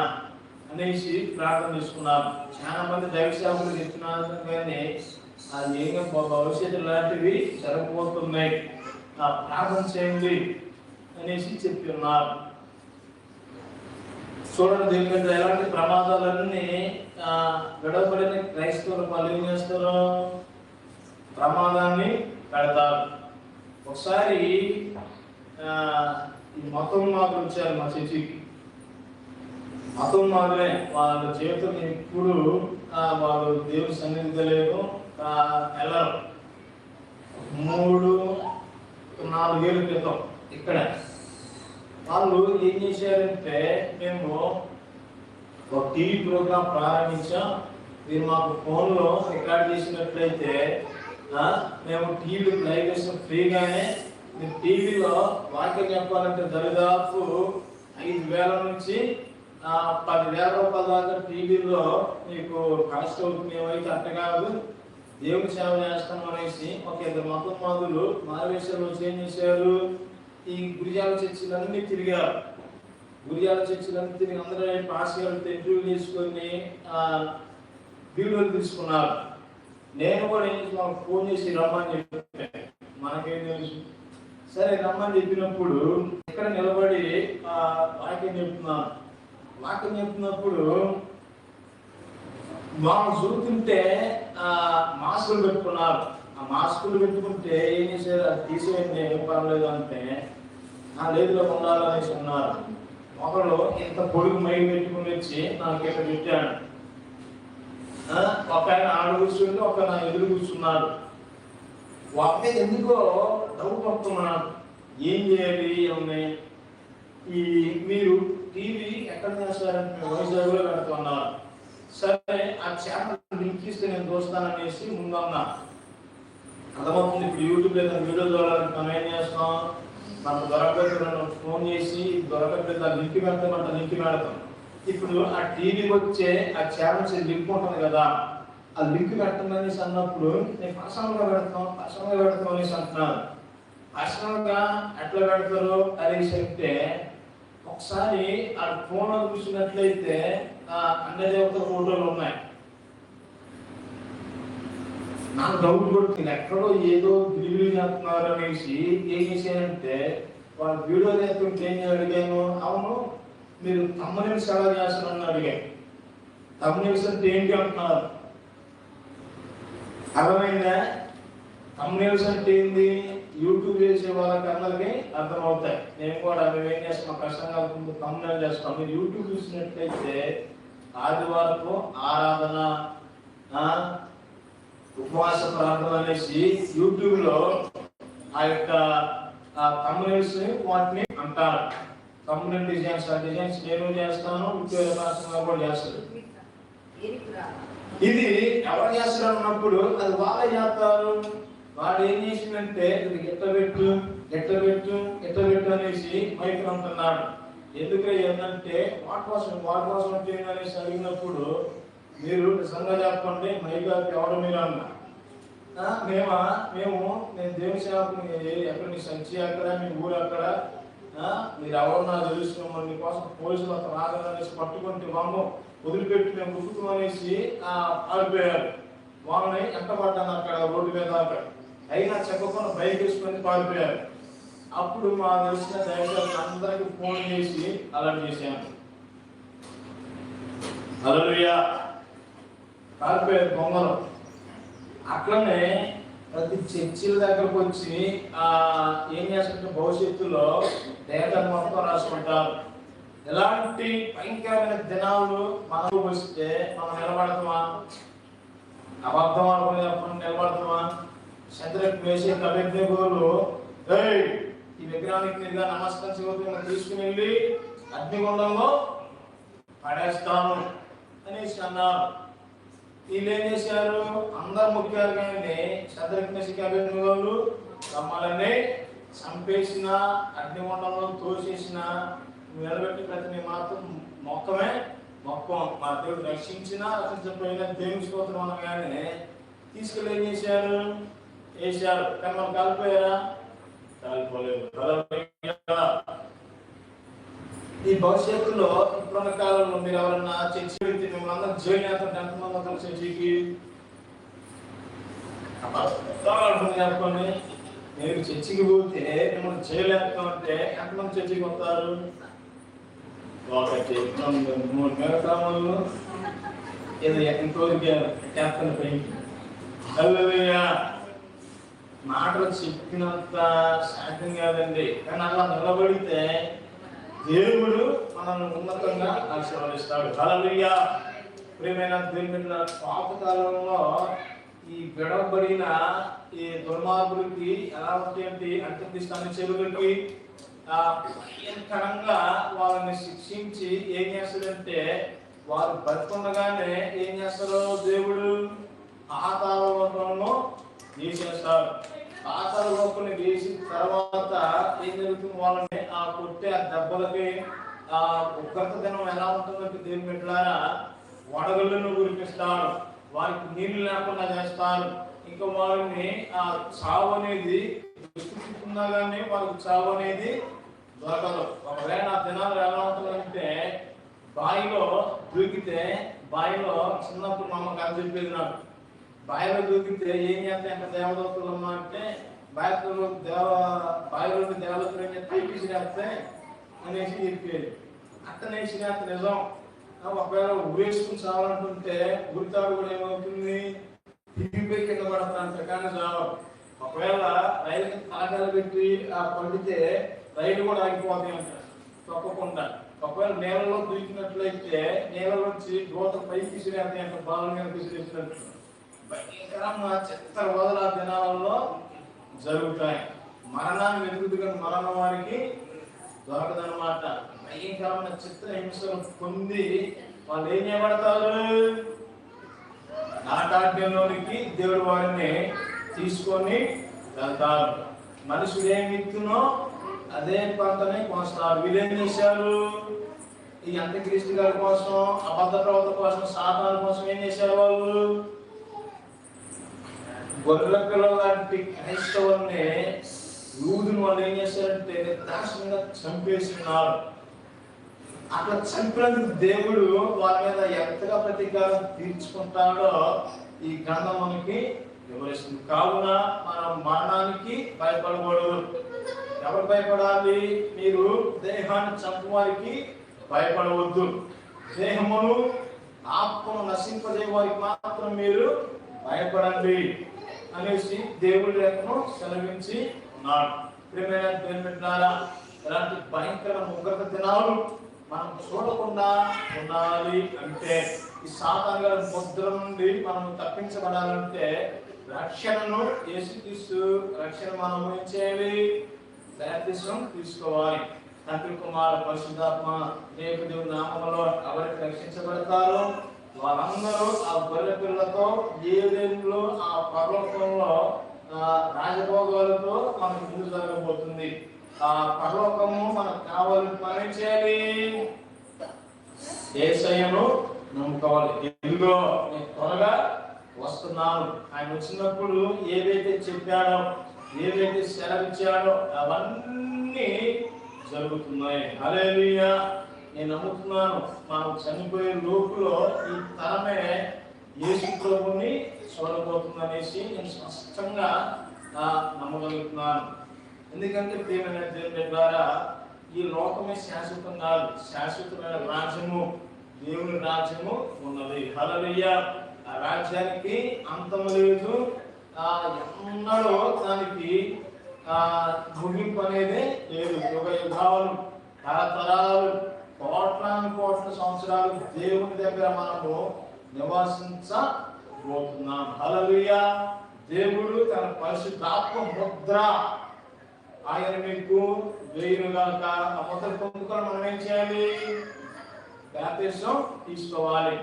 [SPEAKER 1] అనేసి ప్రార్థన చేసుకున్నాను. చాలా మంది దైవ సేవకులు చెప్తున్నారు కానీ అది ఏం భవిష్యత్తు లాంటివి జరగబోతున్నాయి, ప్రార్థన చేయండి అనేసి చెప్పి ఉన్నారు. చూడండి, దీనికంటే ఎలాంటి ప్రమాదాలన్నీ విడవబడిన క్రైస్తవులు వాళ్ళు ఏం చేస్తారు, ప్రమాదాన్ని పెడతారు. ఒకసారి ఈ మతం మాటలు వచ్చారు మా చర్చికి. మతం మాటలే వాళ్ళ జీవితం ఎప్పుడు వాళ్ళు దేవుని సన్నిధి లేదు, వెళ్ళరు. 3-4 ఏళ్ళ క్రితం ఇక్కడ వాళ్ళు ఏం చేశారంటే, మేము ఒక టీవీ ప్రోగ్రాం ప్రారంభించాం. మీరు మాకు ఫోన్లో రికార్డ్ చేసినట్లయితే మేము టీవీ లైవ్ చేసిన ఫ్రీగానే. మీరు టీవీలో వాక్యం చెప్పాలంటే దరిదాపు 5,000 నుంచి 10,000 రూపాయల దాకా టీవీలో మీకు కాస్ట్ అవుతుంది. ఏమైతే అట్ట కాదు, దేవుని సేవ చేస్తాం అనేసి ఒక 2 మతం మాదులు మారవేశ్వరం వచ్చి ఏం చేశారు, ఈ గురిజాల చర్చిలన్నీ తిరిగారు. గురిజాల చర్చిలన్నీ తిరిగి అందరూ పాస్ గారు ఇంటర్వ్యూ తీసుకొని వీడియోలు తీసుకున్నారు. నేను కూడా ఏం చేసి మాకు ఫోన్ చేసి రమ్మని చెప్పి, మనకేం తెలుసు, సరే రమ్మని చెప్పినప్పుడు ఇక్కడ నిలబడి వాక్యం చెప్తున్నాను. వాక్యం చెప్తున్నప్పుడు వాళ్ళు చూస్తుంటే మాస్కులు పెట్టుకున్నారు. ఆ మాస్కులు పెట్టుకుంటే ఏం చేశారు, అది తీసేయండి ఏం పర్లేదు అంటే లేదులో ఉండాలనేసి ఉన్నారు. ఒకళ్ళు ఇంత పొడుగు మైలు పెట్టుకుని వచ్చి నాకు ఇక్కడ పెట్టాడు. ఒక ఆయన ఆడు కూర్చుంటే ఒక నా ఎదురు కూర్చున్నాడు. వాళ్ళ మీద ఎందుకో డౌట్ పడుతున్నాడు, ఏం చేయాలి ఏమన్నాయి. మీరు టీవీ ఎక్కడ చేస్తారంటే మేము వైజాగ్లో పెడుతున్నారు. సరే ఆ ఛానల్ లింక్ ఇస్తే నేను చూస్తాననేసి ముందన్నా. అర్థమవుతుంది. ఇప్పుడు యూట్యూబ్ లేదా వీడియో చూడాలంటే మనం ఏం చేస్తాం, మనకు దొరకలేదు ఫోన్ చేసి దొరకలేదు లింక్ పెడతామంట, లింక్ పెడతాం. ఇప్పుడు ఆ టీవీకి వచ్చే ఆ ఛానల్స్ లింక్ ఉంటుంది కదా, ఆ లింక్ పెట్టమనేసి అన్నప్పుడు నేను పర్సనల్గా పెడతాం అనేసి అంటున్నాను. పర్సనల్గా ఎట్లా పెడతారు అనేసి అంటే, ఒకసారి ఆ ఫోన్లో చూసినట్లయితే అన్ని దేవతల ఫోటోలు ఉన్నాయి. నాకు డౌట్ పడుతుంది, ఎక్కడో ఏదో గిరిగిరి చేస్తున్నారు అనేసి ఏం చేశానంటే వాళ్ళు వీడియో చేస్తుంటే ఏం అడిగాను, అవును మీరు తమ్మునిల్స్ ఎలా చేస్తారని అడిగాను. తమ్మునిల్స్ అంటే ఏంటి అంటున్నారు, అర్థమైందా? తమ్మునిల్స్ అంటే ఏంది, యూట్యూబ్ చేసే వాళ్ళకి అందరికీ అర్థమవుతాయి. నేను కూడా మేము ఏం చేస్తాం, కష్టంగా తమ్మునిల్ చేస్తాం. మీరు యూట్యూబ్ చూసినట్లయితే ఆదివారపు ఆరాధన, ఉపవాస ప్రార్థన అనేసి యూట్యూబ్లో ఆ యొక్క తమ్మునిల్స్ వాటిని అంటారు. తమ్మునిల్ డిజైన్స్, ఆ డిజైన్స్ నేను చేస్తాను, ఉద్యోగ రాష్ట్రంగా కూడా చేస్తారు. ఇది ఎవరు చేస్తారు అన్నప్పుడు అది వాళ్ళే చేస్తారు. వాడు ఏం చేసిందంటే ఎట్ట పెట్టు అనేసి మైకులు అంటున్నాడు. ఎందుకంటే ఏంటంటే వాటి కోసం అనేసి అడిగినప్పుడు మీరు నిజంగా చెప్పండి మైకాకి ఎవరు మీరు అన్నా నేను దేవుని సేవకుని ఎక్కడ నీ సంచి అక్కడ మీ ఊరు అక్కడ మీరు ఎవరు నాకు తెలుసుకోమని మీకోసం పోలీసులు అతను రాగలనేసి పట్టుకుంటే వాము వదిలిపెట్టి మేము గుర్తుకు అనేసి ఆడిపోయారు. వాళ్ళని ఎంటపడ్డాను అక్కడ రోడ్డు మీద అయినా చెప్పకుండా బైక్ వేసుకొని పారిపోయారు. అప్పుడు మా తెలిసిన దైవజనులు అందరికి ఫోన్ చేసి అలర్ట్ చేశాను. హల్లెలూయా. పారిపోయారు బొమ్మలు. అట్లనే ప్రతి చర్చిల దగ్గరకు వచ్చి ఏం చేస్తుంటే భవిష్యత్తులో డేటా మొత్తం రాసుకుంటారు. ఎలాంటి భయంకరమైన దినాలు మనకు వస్తే మనం నిలబడతామా? అబద్ధం అనుకునేటప్పుడు నిలబడతామా? శత్రుకు వేసే అభిజ్ఞలు ఈ విగ్రహానికి మీరుగా నమస్కరించబోతున్న తీసుకుని వెళ్ళి అగ్నిగుండంలో పడేస్తాను అనేసి అన్నారు. వీళ్ళు ఏం చేశారు? అందరు ముఖ్యాలు కానీ శత్రుఘ్నలు రమ్మలని చంపేసిన అగ్నిగుండంలో తోసేసిన నిలబెట్టి ప్రతి మాత్రం మొక్కం మా దేవుడు రక్షించినా రక్షించకపోయినా దేవుని స్తోత్రం అనగానే తీసుకెళ్ళి ఏం చేశారు? వేశారు. కానీ మనం కాలిపోయారా? కాలిపోలేదు. ఈ భవిష్యత్తులో ఇప్పుడున్న కాలంలో మీరు ఎవరన్నా చర్చి వెళ్తే మిమ్మల్ని అందరూ జైలు వేస్తుంటే ఎంతమంది వస్తారు చర్చికి? చెప్పండి. మీరు చర్చికి పోతే మిమ్మల్ని జైలు వేస్తామంటే ఎంతమంది చర్చికి వస్తారు? 1 2 3 మెగాగ్రామాలు ఏదో ఎంతవరకు చేస్తాను పైకి. హల్లెలూయా. మాటలు చెప్పినంత శాంతం కాదండి, కానీ అలా నిలబడితే దేవుడు మనల్ని ఉన్నతంగా ఆశీర్వదిస్తాడు. హల్లెలూయా. ప్రియమైన దేవుని పాపకాలంలో ఈ గడవబడిన ఈ దుర్మార్గులకి ఎలా ఉంటాయంటే అంతర్దిస్తాన్ని చెరువులకి భయంకరంగా వాళ్ళని శిక్షించి ఏం చేస్తాడంటే వారు బతుకుండగానే ఏం చేస్తారో దేవుడు పాతాళ లోకంలో వేసేస్తారు. పాతాళ లోకంలో వేసిన తర్వాత ఏం జరుగుతుంది? వాళ్ళని కొట్టే దెబ్బలకి ఉగ్రత దినం ఎలా ఉంటుందంటే దేవుని బిడ్డలారా వడగళ్ళను కురిపిస్తాడు. వారికి నీళ్లు లేకుండా చేస్తాడు. ఇంకా వారిని చావు అనేది దృష్టిస్తున్నా కానీ వాళ్ళకి చావు అనేది దొరకదు. ఒకవేళ ఆ దినాలు ఎలా ఉంటుందంటే బావిలో దూకితే బావిలో చిన్నప్పుడు మా అమ్మ కథ చెప్పేది నాకు. బావిలో దూకితే ఏం చేస్తే అంటే దేవదత్తులమ్మ అంటే బావిలో దేవదత్తులు ఏం చేస్తే విసిరేస్తే అనేసి చెప్పేది. అట్టనేసి నిజం. ఒకవేళ ఉరేసుకుని చావాలనుకుంటే ఉరితాడు కూడా ఏమవుతుంది? తిరిగిపోయి కింద పడతాను కానీ చావు. ఒకవేళ రైలుకి తలకాయలు పెట్టి పండితే రైలు కూడా ఆగిపోతాయి అంటారు తప్పకుండా. ఒకవేళ నేలలో దూకినట్లయితే నేలలోంచి దోత పైకి విసిరేస్తాయి అంటారు, బాల మీద విసిరేసినట్టు. భయంకరంగా చిత్ర వదల దినాలలో జరుగుతాయి. మరణాన్ని వెతుకుతున్న మరణం వారికి దొరకదనమాట. భయంకరమైన చిత్ర హింసలు పొంది వాళ్ళు ఏం చేయబడతారు? నాటాజ్ఞలోనికి దేవుడు వారిని తీసుకొని వెళ్తారు. మనుషులు ఏం విత్తునో అదే పంటనే కోస్తారు. వీళ్ళేం చేశారు? ఈ అంత్యక్రీస్తు గారి కోసం, అబద్ధ ప్రవక్త కోసం, సాతాను కోసం ఏం చేశారు? వాళ్ళు గొర్రెల పిల్లల లాంటి క్రైస్తవుల్ని యూదులు వాళ్ళు ఏం చేశారంటే నిర్దాక్షిణ్యంగా చంపేస్తున్నారు. అట్లా చంపినందుకు దేవుడు వాళ్ళ మీద ఎంతగా ప్రతీకారం తీర్చుకుంటాడో ఈ గ్రంథం మనకి వివరిస్తుంది. కావున మనం మరణానికి భయపడకూడదు. ఎవరు భయపడాలి? మీరు దేహాన్ని చంపువారికి భయపడవద్దు. దేహమును ఆత్మను నశింపజే వారికి మాత్రం మీరు భయపడండి అనేసి దేవుడి రేఖను సెలవించి ఉన్నాడు. ప్రియమైన దేవుని బిడ్డలారా, ఇలాంటి భయంకర ఉగ్రత దినాలు మనం చూడకుండా ఉండాలి అంటే, ఈ సాతాను గారి ముద్ర నుండి మనం తప్పించబడాలంటే రక్షణను యేసుక్రీస్తు రక్షణ మనం ఏం చేయాలి? బాప్తిసం తీసుకోవాలి. తండ్రి కుమార పరిశుద్ధాత్మ దేవుని నామములో ఎవరికి రక్షించబడతారో వాళ్ళందరూ ఆ గొర్రె పిల్లతో ఏదేలో ఆ పర్వతంలో రాజభోగాలతో మనకు ముందు జరగబోతుంది. ఆ పరలోకము మనకు కావాలి, మనం చేయాలి, యేసయ్యను నమ్ముకోవాలి. ఎందుకో నేను త్వరగా వస్తున్నాను, ఆయన వచ్చినప్పుడు ఏవైతే చెప్పాడో, ఏవైతే సెలవిచ్చాడో అవన్నీ జరుగుతున్నాయి. హల్లెలూయా. నేను నమ్ముతున్నాను, మనం చనిపోయే లోపులో ఈ తరమే యేసు ప్రభువుని చూడబోతుందనేసి నేను స్పష్టంగా నమ్మగలుగుతున్నాను. ఎందుకంటే ప్రియమైన దేవుని ద్వారా ఈ లోకమే శాశ్వతం కాదు, శాశ్వతమైన రాజ్యము, దేవుని రాజ్యము ఉన్నది. హల్లెలూయా. ఆ రాజ్యానికి అంతం లేదు, ఎన్నడూ దానికి ముగింపు అనేది లేదు. యుగ యుగాలు, తరతరాలు, కోట్ల సంవత్సరాలు దేవుని దగ్గర మనము నివాసించబోతున్నాం. హల్లెలూయా. దేవుడు తన పరిశుద్ధాత్మ ముద్ర ఆయన మీకు వేయునుగాక. ఆ ముద్ర పొందుకొని మనం ఏం చేయాలి? బాప్తిసం తీసుకోవాలి.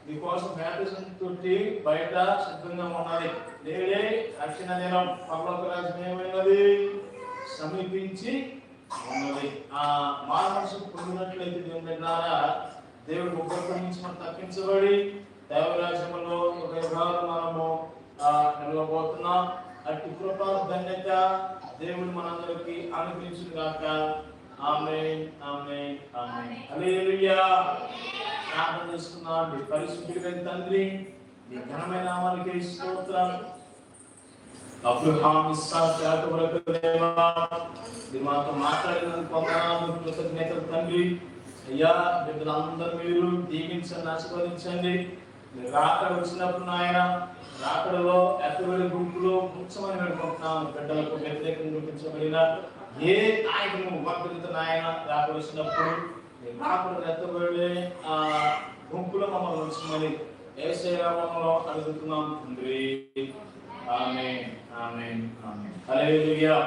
[SPEAKER 1] మీకోసం బాప్తిసం తోటి బయట సిద్ధంగా ఉన్నది. నేడే రక్షణ దినం, పరలోక రాజ్యం ఏమైనది? సమీపించి ఉన్నది. ఆ మానసు పొందినట్లయితే దేవుని ద్వారా దేవుడి ముగ్గురు నుంచి మనం తప్పించబడి దైవరాజ్యంలో ఒక యుగాలు మనము నిలవబోతున్నాం. అట్టి కృప ధన్యత దేవుడు మనందరికీ అనుగ్రహించును గాక. ఆమేన్, ఆమేన్, ఆమేన్. హల్లెలూయా. ప్రార్థన చేసుకుందాం. పరిశుద్ధుడైన తండ్రి, నీ ఘనమైన నామానికి స్తోత్రం. అబ్రహాం, ఇస్సాకు, యాకోబులకు దేవా, మీరు మాతో మాట్లాడినందుకు వందనాలు, కృతజ్ఞతలు తండ్రి. అయ్యా, బిడ్డలందరూ మీరు దీవించండి, ఆశీర్వదించండి. మీరు రాకడ వచ్చినప్పుడు నాయన, రాకడలో ఎత్తబడి గుంపులో కూర్చోమని పెట్టుకుంటున్నాను. బిడ్డలకు వ్యతిరేకంగా గుర్తించబడిన ఏ నాయకులు వర్తిత నాయన రాకడ వచ్చినప్పుడు రాకడ ఎత్తబడి గుంపులో మమ్మల్ని ఉంచమని యేసయ్య నామములో అడుగుతున్నాం తండ్రి. ఆమేన్, ఆమేన్, ఆమేన్. హల్లెలూయా.